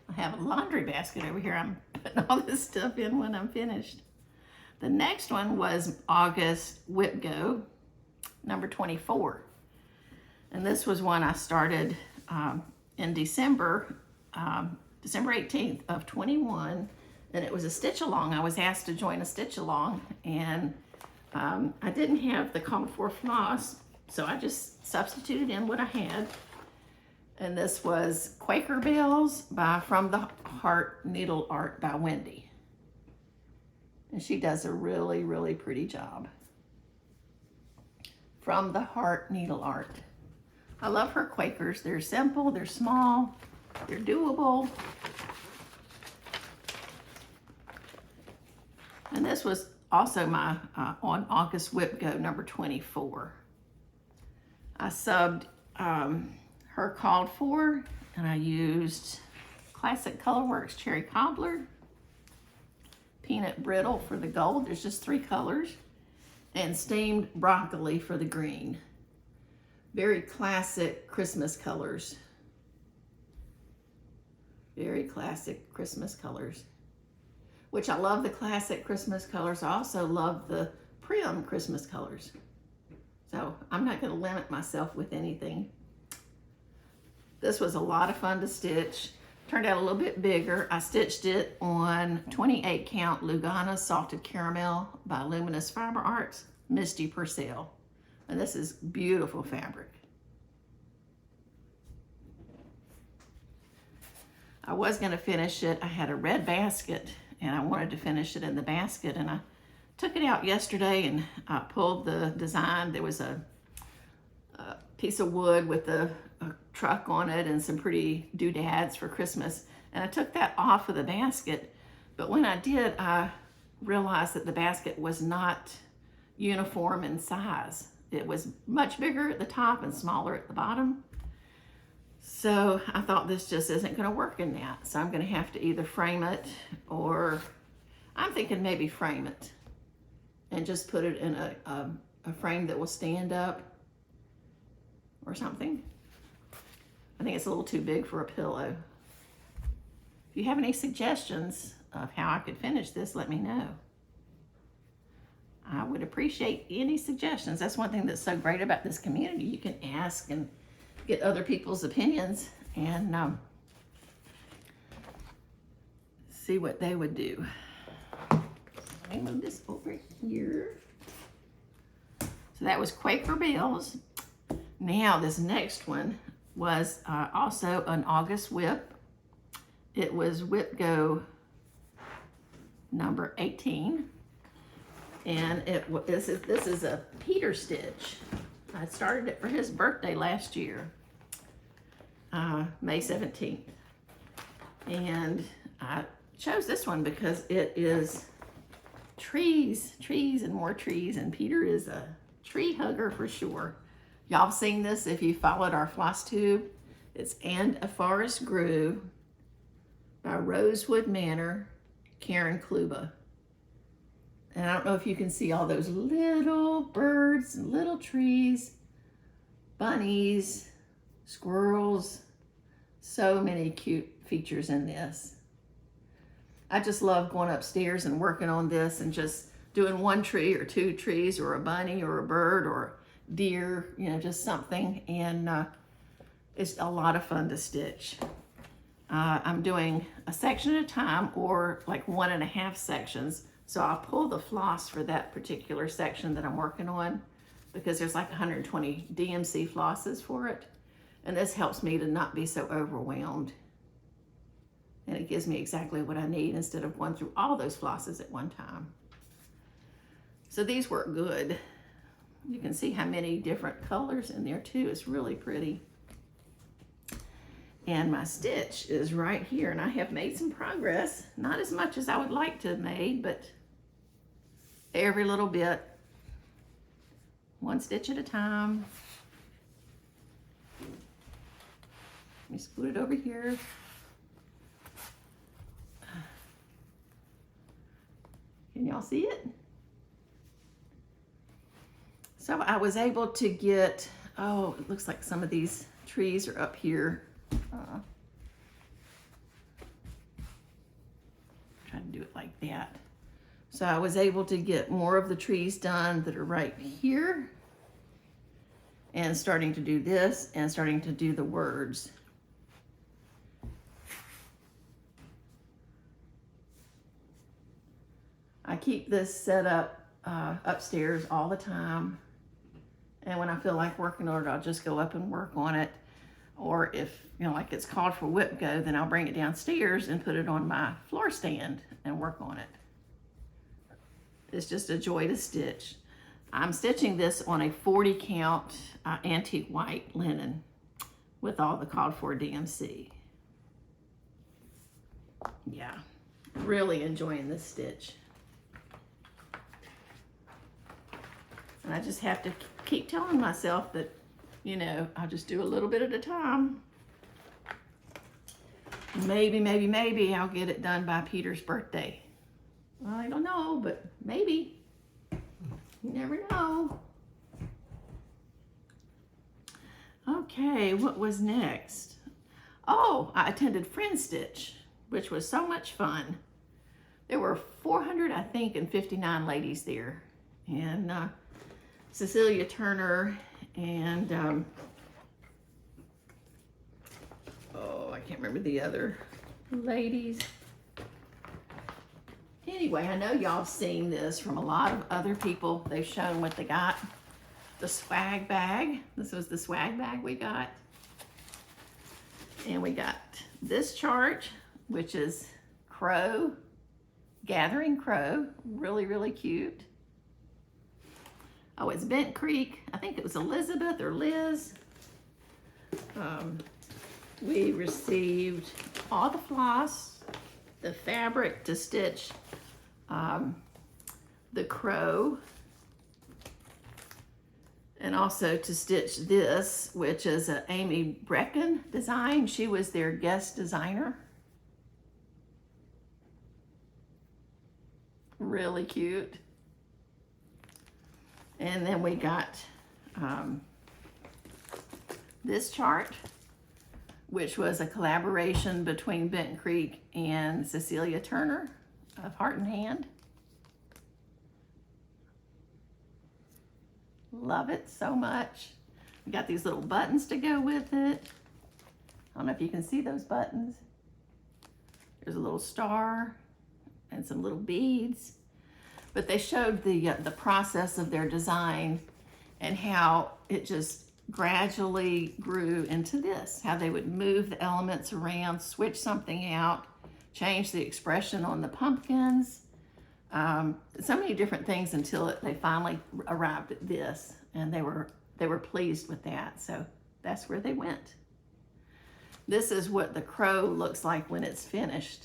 I have a laundry basket over here. I'm putting all this stuff in when I'm finished. The next one was August WIPGO, number 24. And this was one I started in December 18th of 21. And it was a stitch along. I was asked to join a stitch along, and I didn't have the called for floss, so I just substituted in what I had. And this was Quaker Bills by From the Heart Needle Art by Wendy. And she does a really, really pretty job. From the Heart Needle Art. I love her Quakers. They're simple, they're small, they're doable. And this was also my on August WIPGO number 24. I subbed her called for, and I used Classic Colorworks Cherry Cobbler, Peanut Brittle for the gold, there's just 3 colors, and Steamed Broccoli for the green. Very classic Christmas colors. Very classic Christmas colors. Which I love the classic Christmas colors. I also love the prim Christmas colors. So I'm not going to limit myself with anything. This was a lot of fun to stitch. Turned out a little bit bigger. I stitched it on 28 count Lugana Salted Caramel by Luminous Fiber Arts, Misty Purcell. And this is beautiful fabric. I was going to finish it. I had a red basket and I wanted to finish it in the basket, and I took it out yesterday and I pulled the design. There was a piece of wood with a truck on it and some pretty doodads for Christmas, and I took that off of the basket. But when I did, I realized that the basket was not uniform in size. It was much bigger at the top and smaller at the bottom. So I thought this just isn't going to work in that. So I'm going to have to either frame it, or I'm thinking maybe frame it and just put it in a frame that will stand up or something. I think it's a little too big for a pillow. If you have any suggestions of how I could finish this, let me know. I would appreciate any suggestions. That's one thing that's so great about this community. You can ask and get other people's opinions and see what they would do. Let me move this over here. So that was Quaker Bills. Now this next one was also an August WIP. It was WIPGO number 18. And this is a Peter stitch. I started it for his birthday last year, May 17th. And I chose this one because it is trees and more trees, and Peter is a tree hugger for sure. Y'all have seen this if you followed our FlossTube. It's And a Forest Grew by Rosewood Manor, Karen Kluba. And I don't know if you can see all those little birds and little trees, bunnies, squirrels, so many cute features in this. I just love going upstairs and working on this and just doing one tree or two trees or a bunny or a bird or deer, you know, just something. And it's a lot of fun to stitch. I'm doing a section at a time or like 1.5 sections. So I'll pull the floss for that particular section that I'm working on because there's like 120 DMC flosses for it. And this helps me to not be so overwhelmed. And it gives me exactly what I need instead of going through all those flosses at one time. So these work good. You can see how many different colors in there too. It's really pretty. And my stitch is right here, and I have made some progress. Not as much as I would like to have made, but every little bit, one stitch at a time. Let me scoot it over here. Can y'all see it? So I was able to get, oh, it looks like some of these trees are up here. Trying to do it like that. So I was able to get more of the trees done that are right here, and starting to do this and starting to do the words. I keep this set up upstairs all the time, and when I feel like working on it, I'll just go up and work on it. Or if, you know, like it's called for WIPGO, then I'll bring it downstairs and put it on my floor stand and work on it. It's just a joy to stitch. I'm stitching this on a 40 count antique white linen with all the called for DMC. Yeah, really enjoying this stitch. And I just have to keep telling myself that, you know, I'll just do a little bit at a time. Maybe I'll get it done by Peter's birthday. Well, I don't know, but maybe. You never know. Okay, what was next? Oh, I attended Friend Stitch, which was so much fun. There were 400, I think, and 59 ladies there. And Cecilia Turner and oh, I can't remember the other ladies. Anyway, I know y'all have seen this from a lot of other people. They've shown what they got. The swag bag. This was the swag bag we got. And we got this chart, which is crow, gathering crow. Really, really cute. Oh, it's Bent Creek. I think it was Elizabeth or Liz. We received all the floss, the fabric to stitch the crow, and also to stitch this, which is an Amy Brecken design. She was their guest designer. Really cute. And then we got this chart, which was a collaboration between Bent Creek and Cecilia Turner of Heart and Hand. Love it so much. We got these little buttons to go with it. I don't know if you can see those buttons. There's a little star and some little beads. But they showed the process of their design and how it just gradually grew into this, how they would move the elements around, switch something out, change the expression on the pumpkins, so many different things until they finally arrived at this, and they were pleased with that. So that's where they went. This is what the crow looks like when it's finished.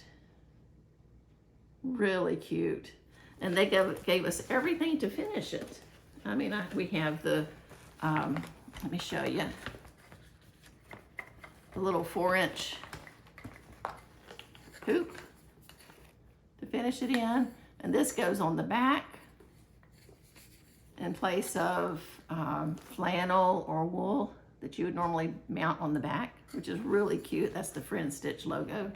Really cute. And they gave us everything to finish it. I mean, we have the, let me show you. a little 4-inch hoop to finish it in. And this goes on the back in place of flannel or wool that you would normally mount on the back, which is really cute. That's the Friend Stitch logo.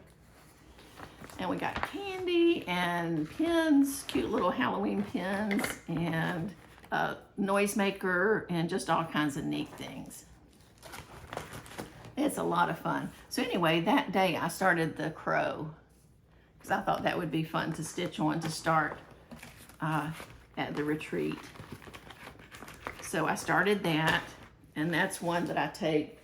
And we got candy and pins, cute little Halloween pins, and a noisemaker, and just all kinds of neat things. It's a lot of fun. So anyway, that day I started the crow because I thought that would be fun to stitch on to start at the retreat. So I started that, and that's one that I take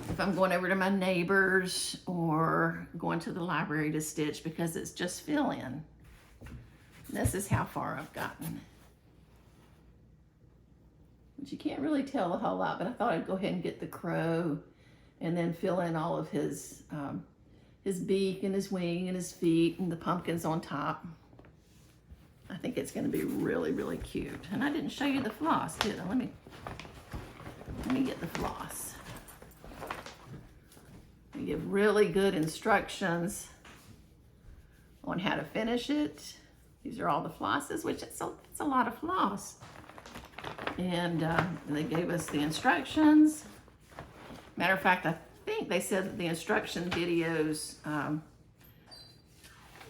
if I'm going over to my neighbors or going to the library to stitch, because it's just fill in. This is how far I've gotten. But you can't really tell a whole lot, but I thought I'd go ahead and get the crow and then fill in all of his beak and his wing and his feet and the pumpkins on top. I think it's going to be really, really cute. And I didn't show you the floss, did I? Let me get the floss. We give really good instructions on how to finish it. These are all the flosses, which it's a lot of floss. And they gave us the instructions. Matter of fact, I think they said that the instruction videos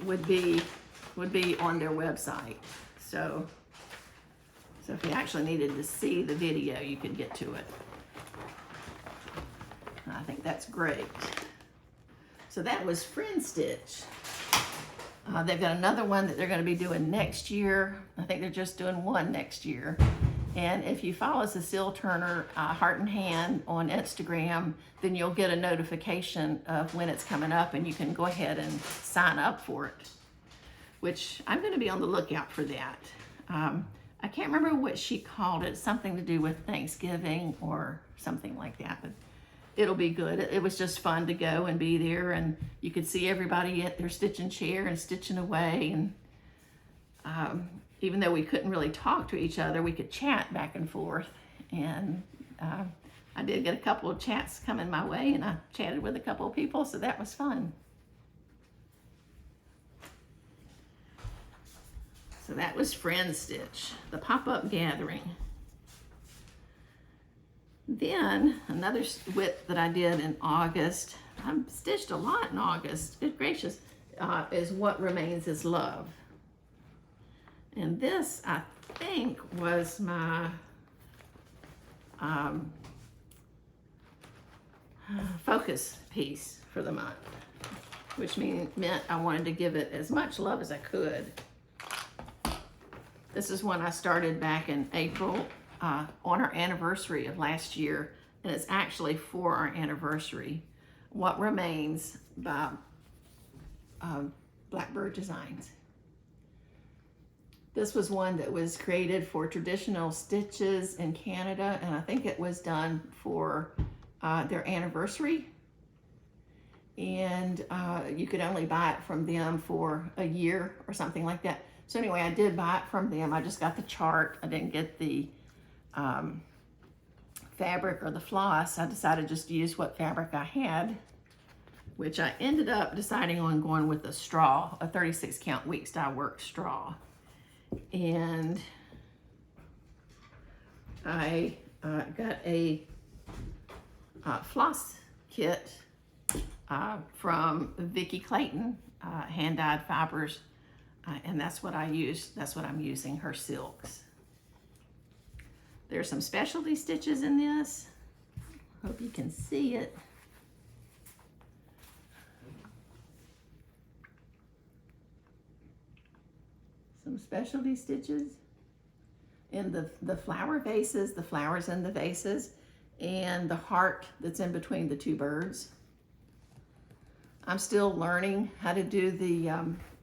would be on their website. So if you actually needed to see the video, you could get to it. I think that's great. So that was Friend Stitch. They've got another one that they're going to be doing next year. I think they're just doing one next year. And if you follow Cecile Turner Heart and Hand on Instagram, then you'll get a notification of when it's coming up, and you can go ahead and sign up for it, which I'm going to be on the lookout for that. I can't remember what she called it, something to do with Thanksgiving or something like that, but it'll be good. It was just fun to go and be there, and you could see everybody at their stitching chair and stitching away. And even though we couldn't really talk to each other, we could chat back and forth. And I did get a couple of chats coming my way, and I chatted with a couple of people, so that was fun. So that was Friend Stitch, the pop-up gathering. Then another WIP that I did in August, I stitched a lot in August, good gracious, is What Remains Is Love. And this, I think, was my focus piece for the month, which meant I wanted to give it as much love as I could. This is one I started back in April on our anniversary of last year, and it's actually for our anniversary. What Remains by Blackbird Designs. This was one that was created for traditional stitches in Canada, and I think it was done for their anniversary. And you could only buy it from them for a year or something like that. So anyway, I did buy it from them. I just got the chart. I didn't get the fabric or the floss. I decided just to use what fabric I had, which I ended up deciding on going with a straw, a 36 count week style work straw. And I got a floss kit from Vicki Clayton, hand dyed fibers, and that's what I used. That's what I'm using, her silks. There's some specialty stitches in this. Hope you can see it. Some specialty stitches in the flower vases, the flowers in the vases, and the heart that's in between the two birds. I'm still learning how to do the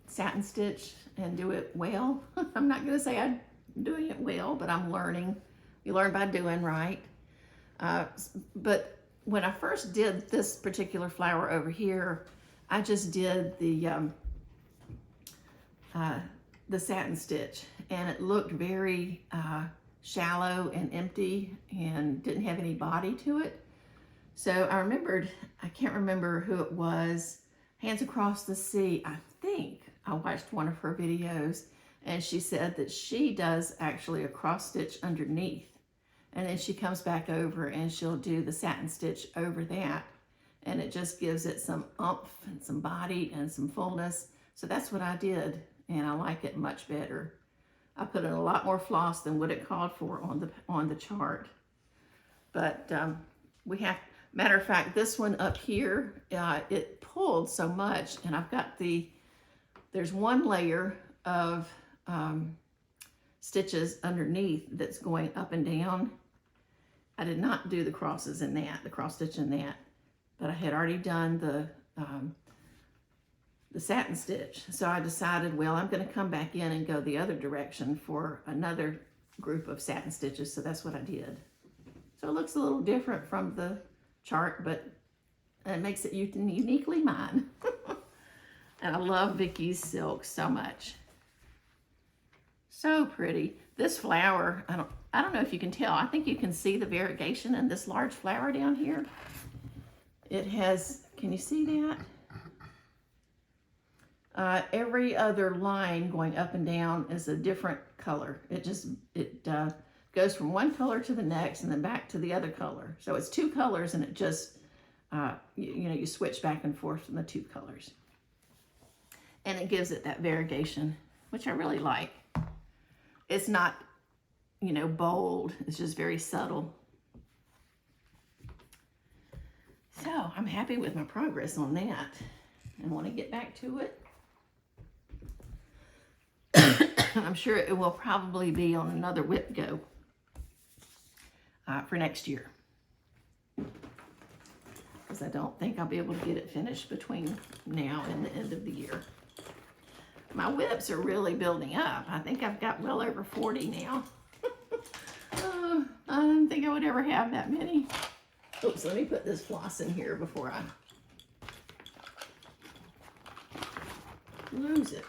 satin stitch and do it well. I'm not going to say I'm doing it well, but I'm learning. You learn by doing, right? But when I first did this particular flower over here, I just did the satin stitch, and it looked very shallow and empty and didn't have any body to it. So I remembered, I can't remember who it was, Hands Across the Sea. I think I watched one of her videos, and she said that she does actually a cross stitch underneath, and then she comes back over and she'll do the satin stitch over that, and it just gives it some oomph and some body and some fullness. So that's what I did, and I like it much better. I put in a lot more floss than what it called for on the chart. But we have, matter of fact, this one up here, it pulled so much, and I've got there's one layer of stitches underneath that's going up and down. I did not do the crosses in that, the cross stitch in that, but I had already done the satin stitch. So I decided, well, I'm going to come back in and go the other direction for another group of satin stitches. So that's what I did. So it looks a little different from the chart, but it makes it uniquely mine. And I love Vicky's silk so much. So pretty. This flower, I don't know if you can tell. I think you can see the variegation in this large flower down here. It has, can you see that? Every other line going up and down is a different color. It goes from one color to the next and then back to the other color. So it's two colors, and it just, you switch back and forth from the two colors. And it gives it that variegation, which I really like. It's not, bold. It's just very subtle. So I'm happy with my progress on that and want to get back to it. I'm sure it will probably be on another WIPGO for next year, because I don't think I'll be able to get it finished between now and the end of the year. My WIPs are really building up. I think I've got well over 40 now. I didn't think I would ever have that many. Oops, let me put this floss in here before I lose it.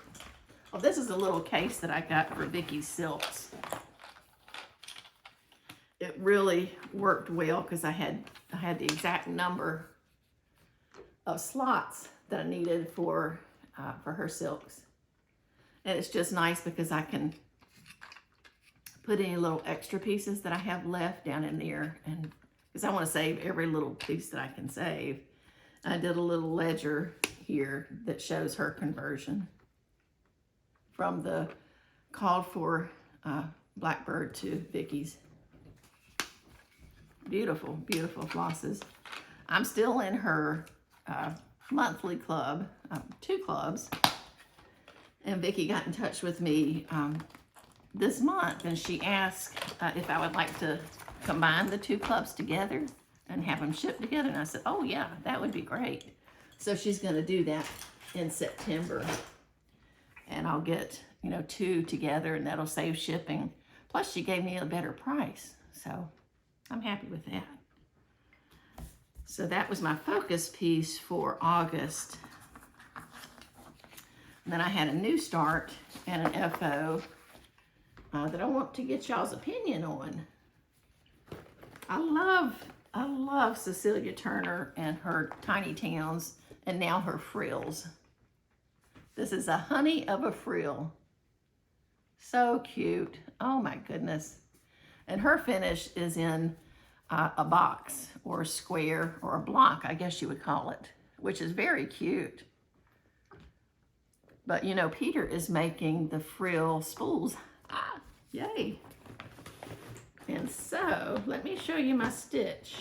Oh, this is a little case that I got for Vicky's silks. It really worked well because I had the exact number of slots that I needed for her silks. And it's just nice because I can put any little extra pieces that I have left down in there, and because I want to save every little piece that I can save. I did a little ledger here that shows her conversion from the called for Blackbird to Vicky's. Beautiful, beautiful flosses. I'm still in her monthly club, 2 clubs. And Vicky got in touch with me this month, and she asked if I would like to combine the 2 clubs together and have them shipped together. And I said, oh yeah, that would be great. So she's gonna do that in September. And I'll get, 2 together, and that'll save shipping. Plus she gave me a better price. So I'm happy with that. So that was my focus piece for August. And then I had a new start and an FO that I want to get y'all's opinion on. I love Cecilia Turner and her tiny towns, and now her frills. This is a honey of a frill. So cute. Oh my goodness. And her finish is in a box or a square or a block, I guess you would call it, which is very cute. But Peter is making the frill spools. Ah, yay. And so, let me show you my stitch.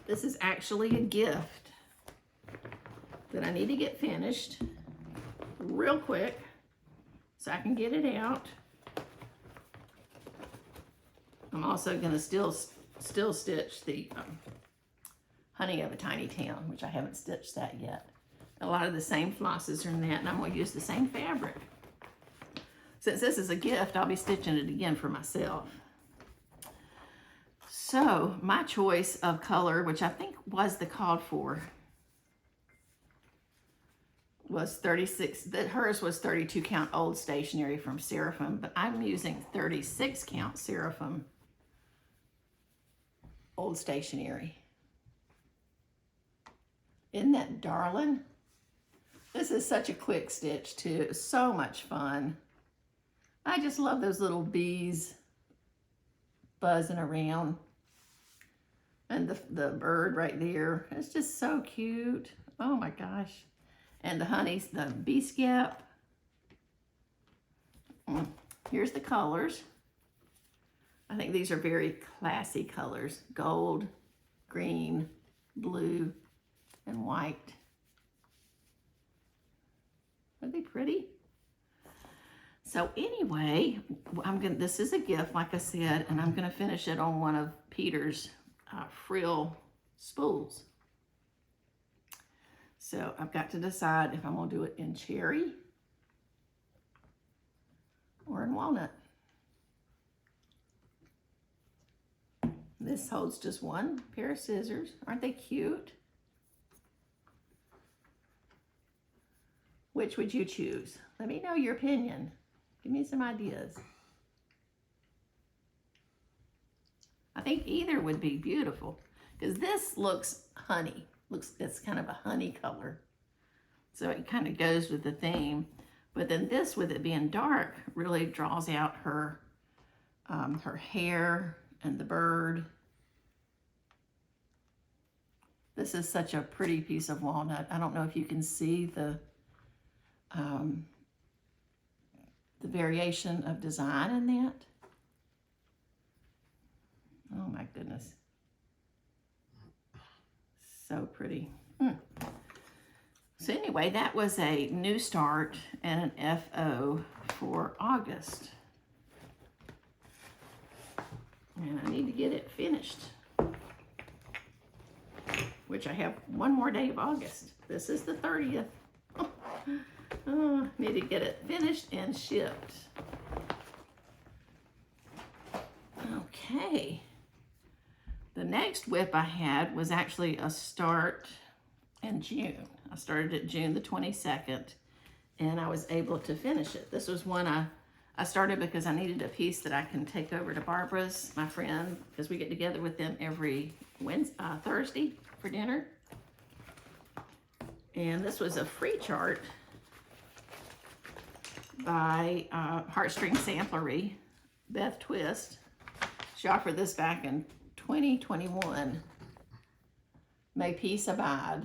This is actually a gift that I need to get finished real quick so I can get it out. I'm also going to still stitch the Honey of a Tiny Town, which I haven't stitched that yet. A lot of the same flosses are in that, and I'm going to use the same fabric. Since this is a gift, I'll be stitching it again for myself. So my choice of color, which I think was the called for, was 36, hers was 32 count old stationery from Seraphim, but I'm using 36 count Seraphim. old stationery. Isn't that darling? This is such a quick stitch too. So much fun. I just love those little bees buzzing around. And the bird right there. It's just so cute. Oh my gosh. And the honeys, the bee scap. Here's the colors. I think these are very classy colors. Gold, green, blue, and white. Are they pretty? So anyway, this is a gift, like I said, and I'm gonna finish it on one of Peter's frill spools. So I've got to decide if I'm gonna do it in cherry or in walnut. This holds just one pair of scissors. Aren't they cute? Which would you choose? Let me know your opinion. Give me some ideas. I think either would be beautiful because this looks honey. It's kind of a honey color. So it kind of goes with the theme. But then this, with it being dark, really draws out her hair and the bird. This is such a pretty piece of walnut. I don't know if you can see the variation of design in that. Oh my goodness. So pretty. So anyway, that was a new start and an FO for August. And I need to get it finished, which I have one more day of August. This is the 30th. Oh, need to get it finished and shipped. Okay. The next WIP I had was actually a start in June. I started it June the 22nd, and I was able to finish it. This was one I started because I needed a piece that I can take over to Barbara's, my friend, because we get together with them every Thursday for dinner. And this was a free chart by Heartstring Samplery, Beth Twist. She offered this back in 2021. May peace abide.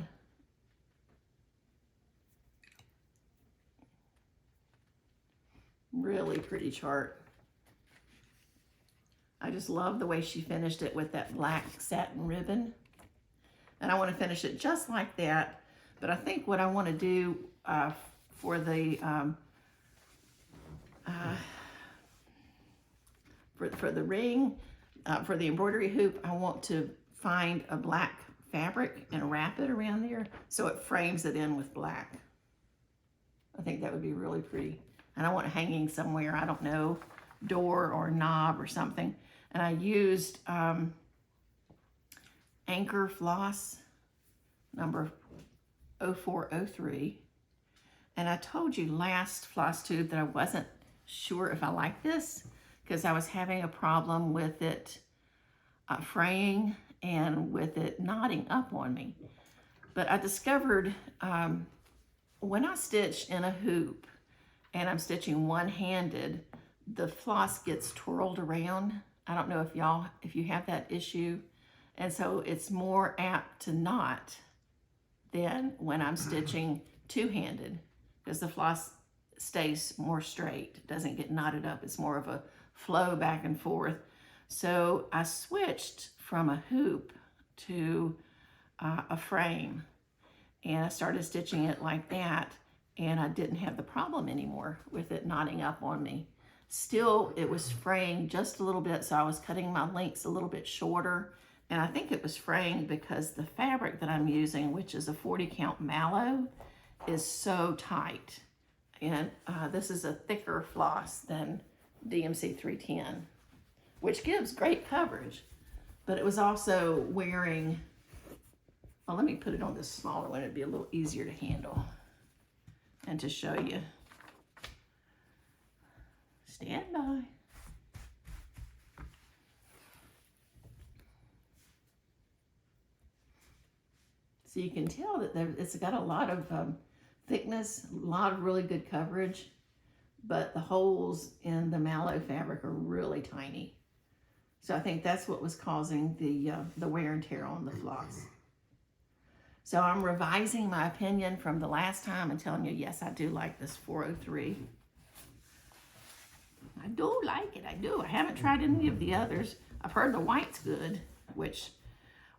Really pretty chart. I just love the way she finished it with that black satin ribbon. And I want to finish it just like that. But I think what I want to do for the for the ring, for the embroidery hoop, I want to find a black fabric and wrap it around there so it frames it in with black. I think that would be really pretty. And I want it hanging somewhere, I don't know, door or knob or something. And I used Anchor Floss number 0403. And I told you last FlossTube that I wasn't sure if I liked this because I was having a problem with it fraying and with it knotting up on me. But I discovered when I stitch in a hoop and I'm stitching one-handed, the floss gets twirled around. I don't know if you have that issue. And so it's more apt to knot than when I'm stitching two-handed because the floss stays more straight. It doesn't get knotted up. It's more of a flow back and forth. So I switched from a hoop to a frame and I started stitching it like that, and I didn't have the problem anymore with it knotting up on me. Still, it was fraying just a little bit, so I was cutting my lengths a little bit shorter, and I think it was fraying because the fabric that I'm using, which is a 40 count mallow, is so tight. And this is a thicker floss than DMC 310, which gives great coverage, but it was also wearing, well, let me put it on this smaller one. It'd be a little easier to handle and to show you. Stand by. So you can tell that it's got a lot of thickness, a lot of really good coverage, but the holes in the mallow fabric are really tiny. So I think that's what was causing the wear and tear on the floss. So I'm revising my opinion from the last time and telling you, yes, I do like this 403. I do like it, I do. I haven't tried any of the others. I've heard the white's good, which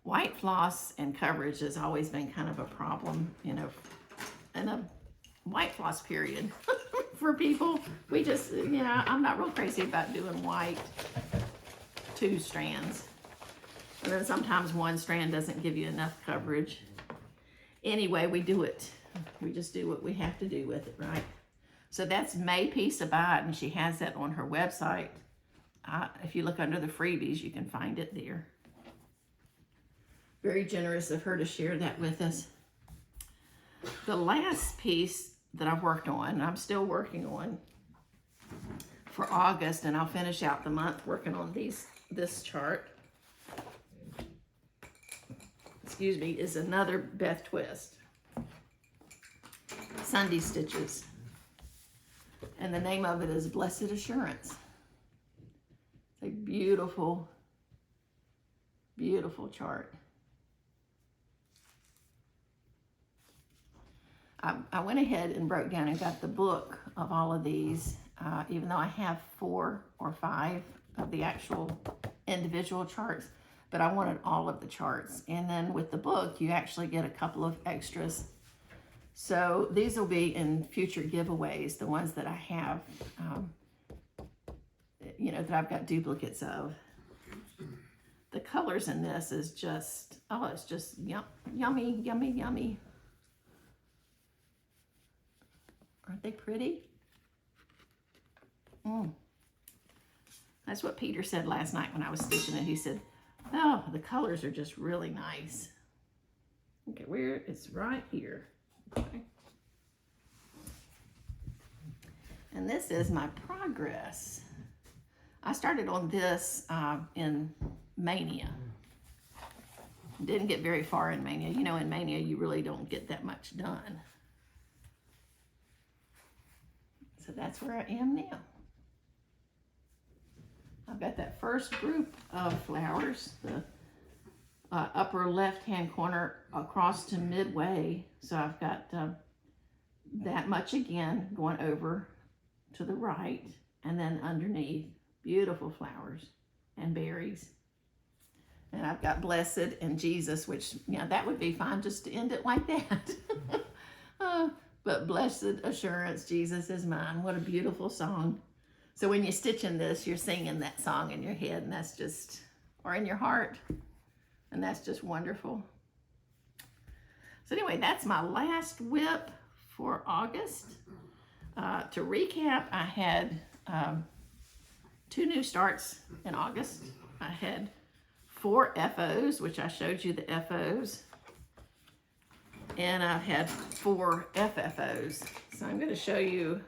white floss and coverage has always been kind of a problem, you know, in a white floss period for people. We just, you know, I'm not real crazy about doing white 2 strands. And then sometimes 1 strand doesn't give you enough coverage. Anyway, we do it. We just do what we have to do with it, right? So that's May Piece Abide, and she has that on her website. If you look under the freebies, you can find it there. Very generous of her to share that with us. The last piece that I've worked on, and I'm still working on for August, and I'll finish out the month working on this chart. Excuse me, is another Beth Twist. Sunday Stitches. And the name of it is Blessed Assurance. It's a beautiful, beautiful chart. I went ahead and broke down and got the book of all of these, even though I have 4 or 5 of the actual individual charts, but I wanted all of the charts. And then with the book, you actually get a couple of extras. So these will be in future giveaways, the ones that I have, you know, that I've got duplicates of. The colors in this is just, oh, it's just yummy, yummy, yummy. Aren't they pretty? That's what Peter said last night when I was stitching it. He said, oh, the colors are just really nice. Okay, where it's right here. Okay. And this is my progress. I started on this in Mania. Didn't get very far in Mania. You know, in Mania, you really don't get that much done. So that's where I am now. I've got that first group of flowers, the upper left-hand corner across to midway. So I've got that much again going over to the right, and then underneath, beautiful flowers and berries. And I've got Blessed and Jesus, which, you know, that would be fine just to end it like that. But Blessed Assurance, Jesus is mine. What a beautiful song. So when you're stitching this, you're singing that song in your head, and that's just, or in your heart, and that's just wonderful. So anyway, that's my last WIP for August. To recap, I had 2 new starts in August. I had 4 FOs, which I showed you the FOs. And I've had 4 FFOs. So I'm going to show you.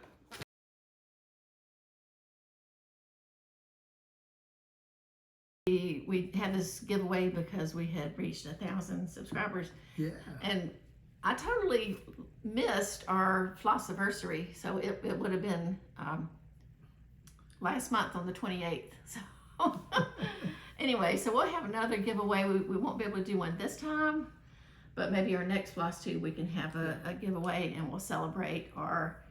We had this giveaway because we had reached 1,000 subscribers. Yeah. And I totally missed our Flossiversary. So it would have been last month on the 28th. So anyway, so we'll have another giveaway. We won't be able to do one this time. But maybe our next FlossTube we can have a giveaway, and we'll celebrate our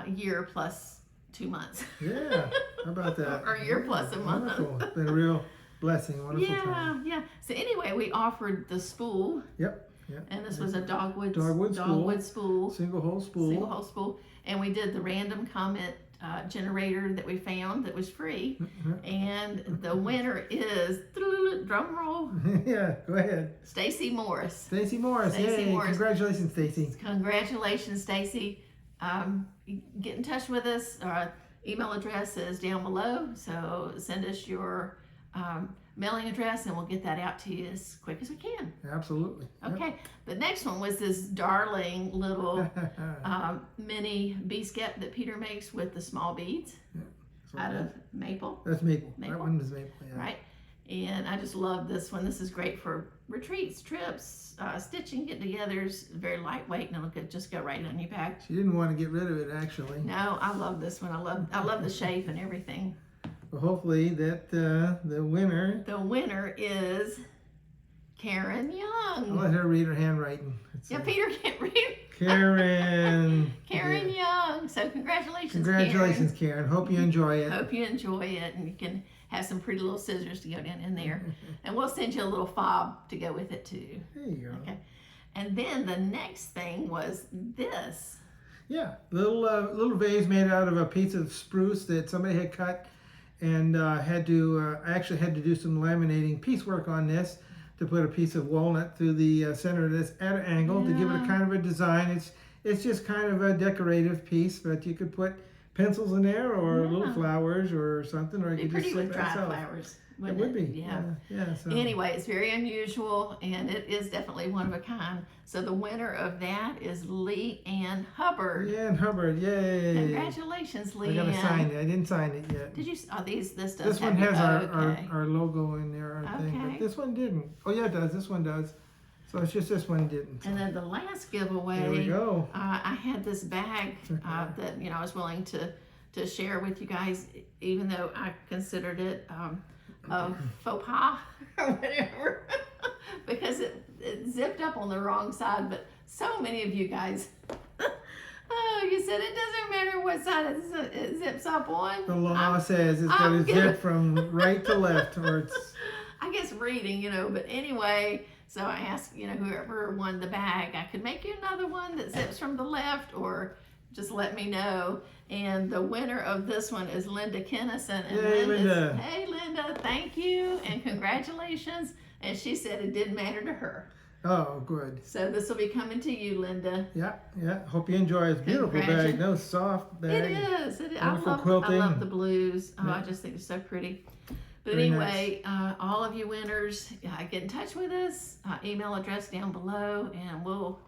year plus 2 months. Yeah, how about that? Or a year plus a month. Wonderful. It's been a real blessing, wonderful time. Yeah. So anyway, we offered the spool. Yep. And this was a dogwood spool. Single hole spool. Single hole spool. And we did the random comment generator that we found that was free. And the winner is, drum roll. Yeah, go ahead. Stacy Morris. Stacy Morris. Yay. Congratulations, Stacy. Congratulations, Stacy. Get in touch with us. Our email address is down below. So send us your mailing address, and we'll get that out to you as quick as we can. Absolutely. Okay. Yep. The next one was this darling little mini bee-skep that Peter makes with the small beads out of maple. That's maple. That one is maple, yeah. Right. And I just love this one. This is great for retreats, trips, stitching, get-togethers. Very lightweight, and it'll just go right on your back. She didn't want to get rid of it, actually. No, I love this one. I love the shape and everything. Well, hopefully that the winner. The winner is Karen I'll Young. let her read her handwriting. Yeah, Peter can't read. Karen. Karen Young. So congratulations, Congratulations, Karen. Hope you enjoy it. Hope you enjoy it, and you can have some pretty little scissors to go down in there. And we'll send you a little fob to go with it too. There you go. Okay. And then the next thing was this. Yeah, little vase made out of a piece of spruce that somebody had cut, and I actually had to do some laminating piecework on this to put a piece of walnut through the center of this at an angle to give it a kind of a design. It's just kind of a decorative piece, but you could put pencils in there or little flowers or something, or you could just pretty with sit dry myself. flowers. It would be. Yeah. So. Anyway, it's very unusual, and it is definitely one of a kind. So the winner of that is Lee Ann Hubbard. Yeah, and Hubbard, yay! Congratulations, Lee I gotta Ann. sign it. I didn't sign it yet. Did you? Oh, this does. This one has our logo in there, I think, Okay. but this one didn't. Oh yeah, it does. This one does. So it's just this one didn't. And then the last giveaway. There we go. I had this bag that I was willing to share with you guys, even though I considered it a faux pas or whatever, because it zipped up on the wrong side. But so many of you guys, you said it doesn't matter what side it zips up on. The law says it's got to zip from right to left, or it's. I guess reading, but anyway, so I asked, whoever won the bag, I could make you another one that zips from the left, or just let me know. And the winner of this one is Linda Kennison. And Yay, Linda. Hey, Linda, thank you and congratulations. And she said it didn't matter to her. Oh, good. So this will be coming to you, Linda. Yeah. Hope you enjoy it. It's a beautiful bag. No, soft bag. It is. I Quilting. love the blues. Oh, I just think it's so pretty. But Very anyway, all of you winners, get in touch with us. Email address down below, and we'll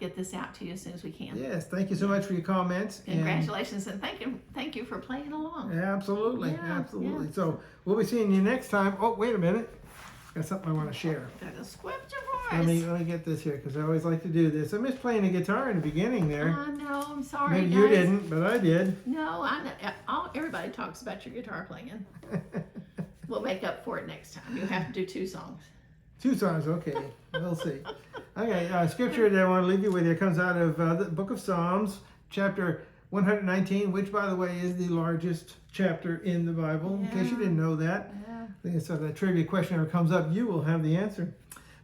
get this out to you as soon as we can. Yes, thank you so much for your comments. Congratulations, and thank you for playing along. Absolutely. So we'll be seeing you next time. Oh, wait a minute. Got something I want to share. Got a script your voice. Let me get this here, because I always like to do this. I missed playing the guitar in the beginning there. No, I'm sorry, Maybe guys. you didn't, but I did. No, I know. Everybody talks about your guitar playing. We'll make up for it next time. You'll have to do 2 songs. 2 songs, okay. We'll see. Okay, scripture that I want to leave you with here comes out of the book of Psalms, chapter 119, which, by the way, is the largest chapter in the Bible, in case you didn't know that. Yeah. I think so. That trivia question ever comes up, you will have the answer.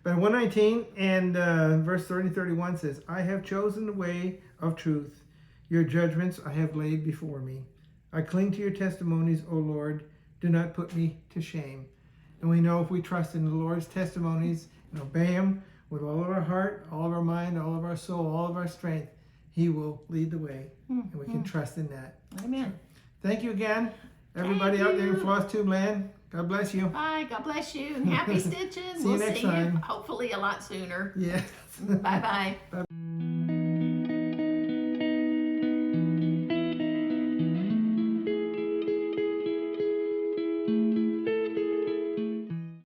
But 119 and verse 30-31 says, I have chosen the way of truth. Your judgments I have laid before me. I cling to your testimonies, O Lord. Do not put me to shame. And we know if we trust in the Lord's testimonies and obey them with all of our heart, all of our mind, all of our soul, all of our strength, He will lead the way. And we can trust in that. Amen. Thank you again, everybody out there in FlossTube land. God bless you. Bye. God bless you. And happy stitching. See you next time. Hopefully a lot sooner. Yes. Bye-bye. Bye.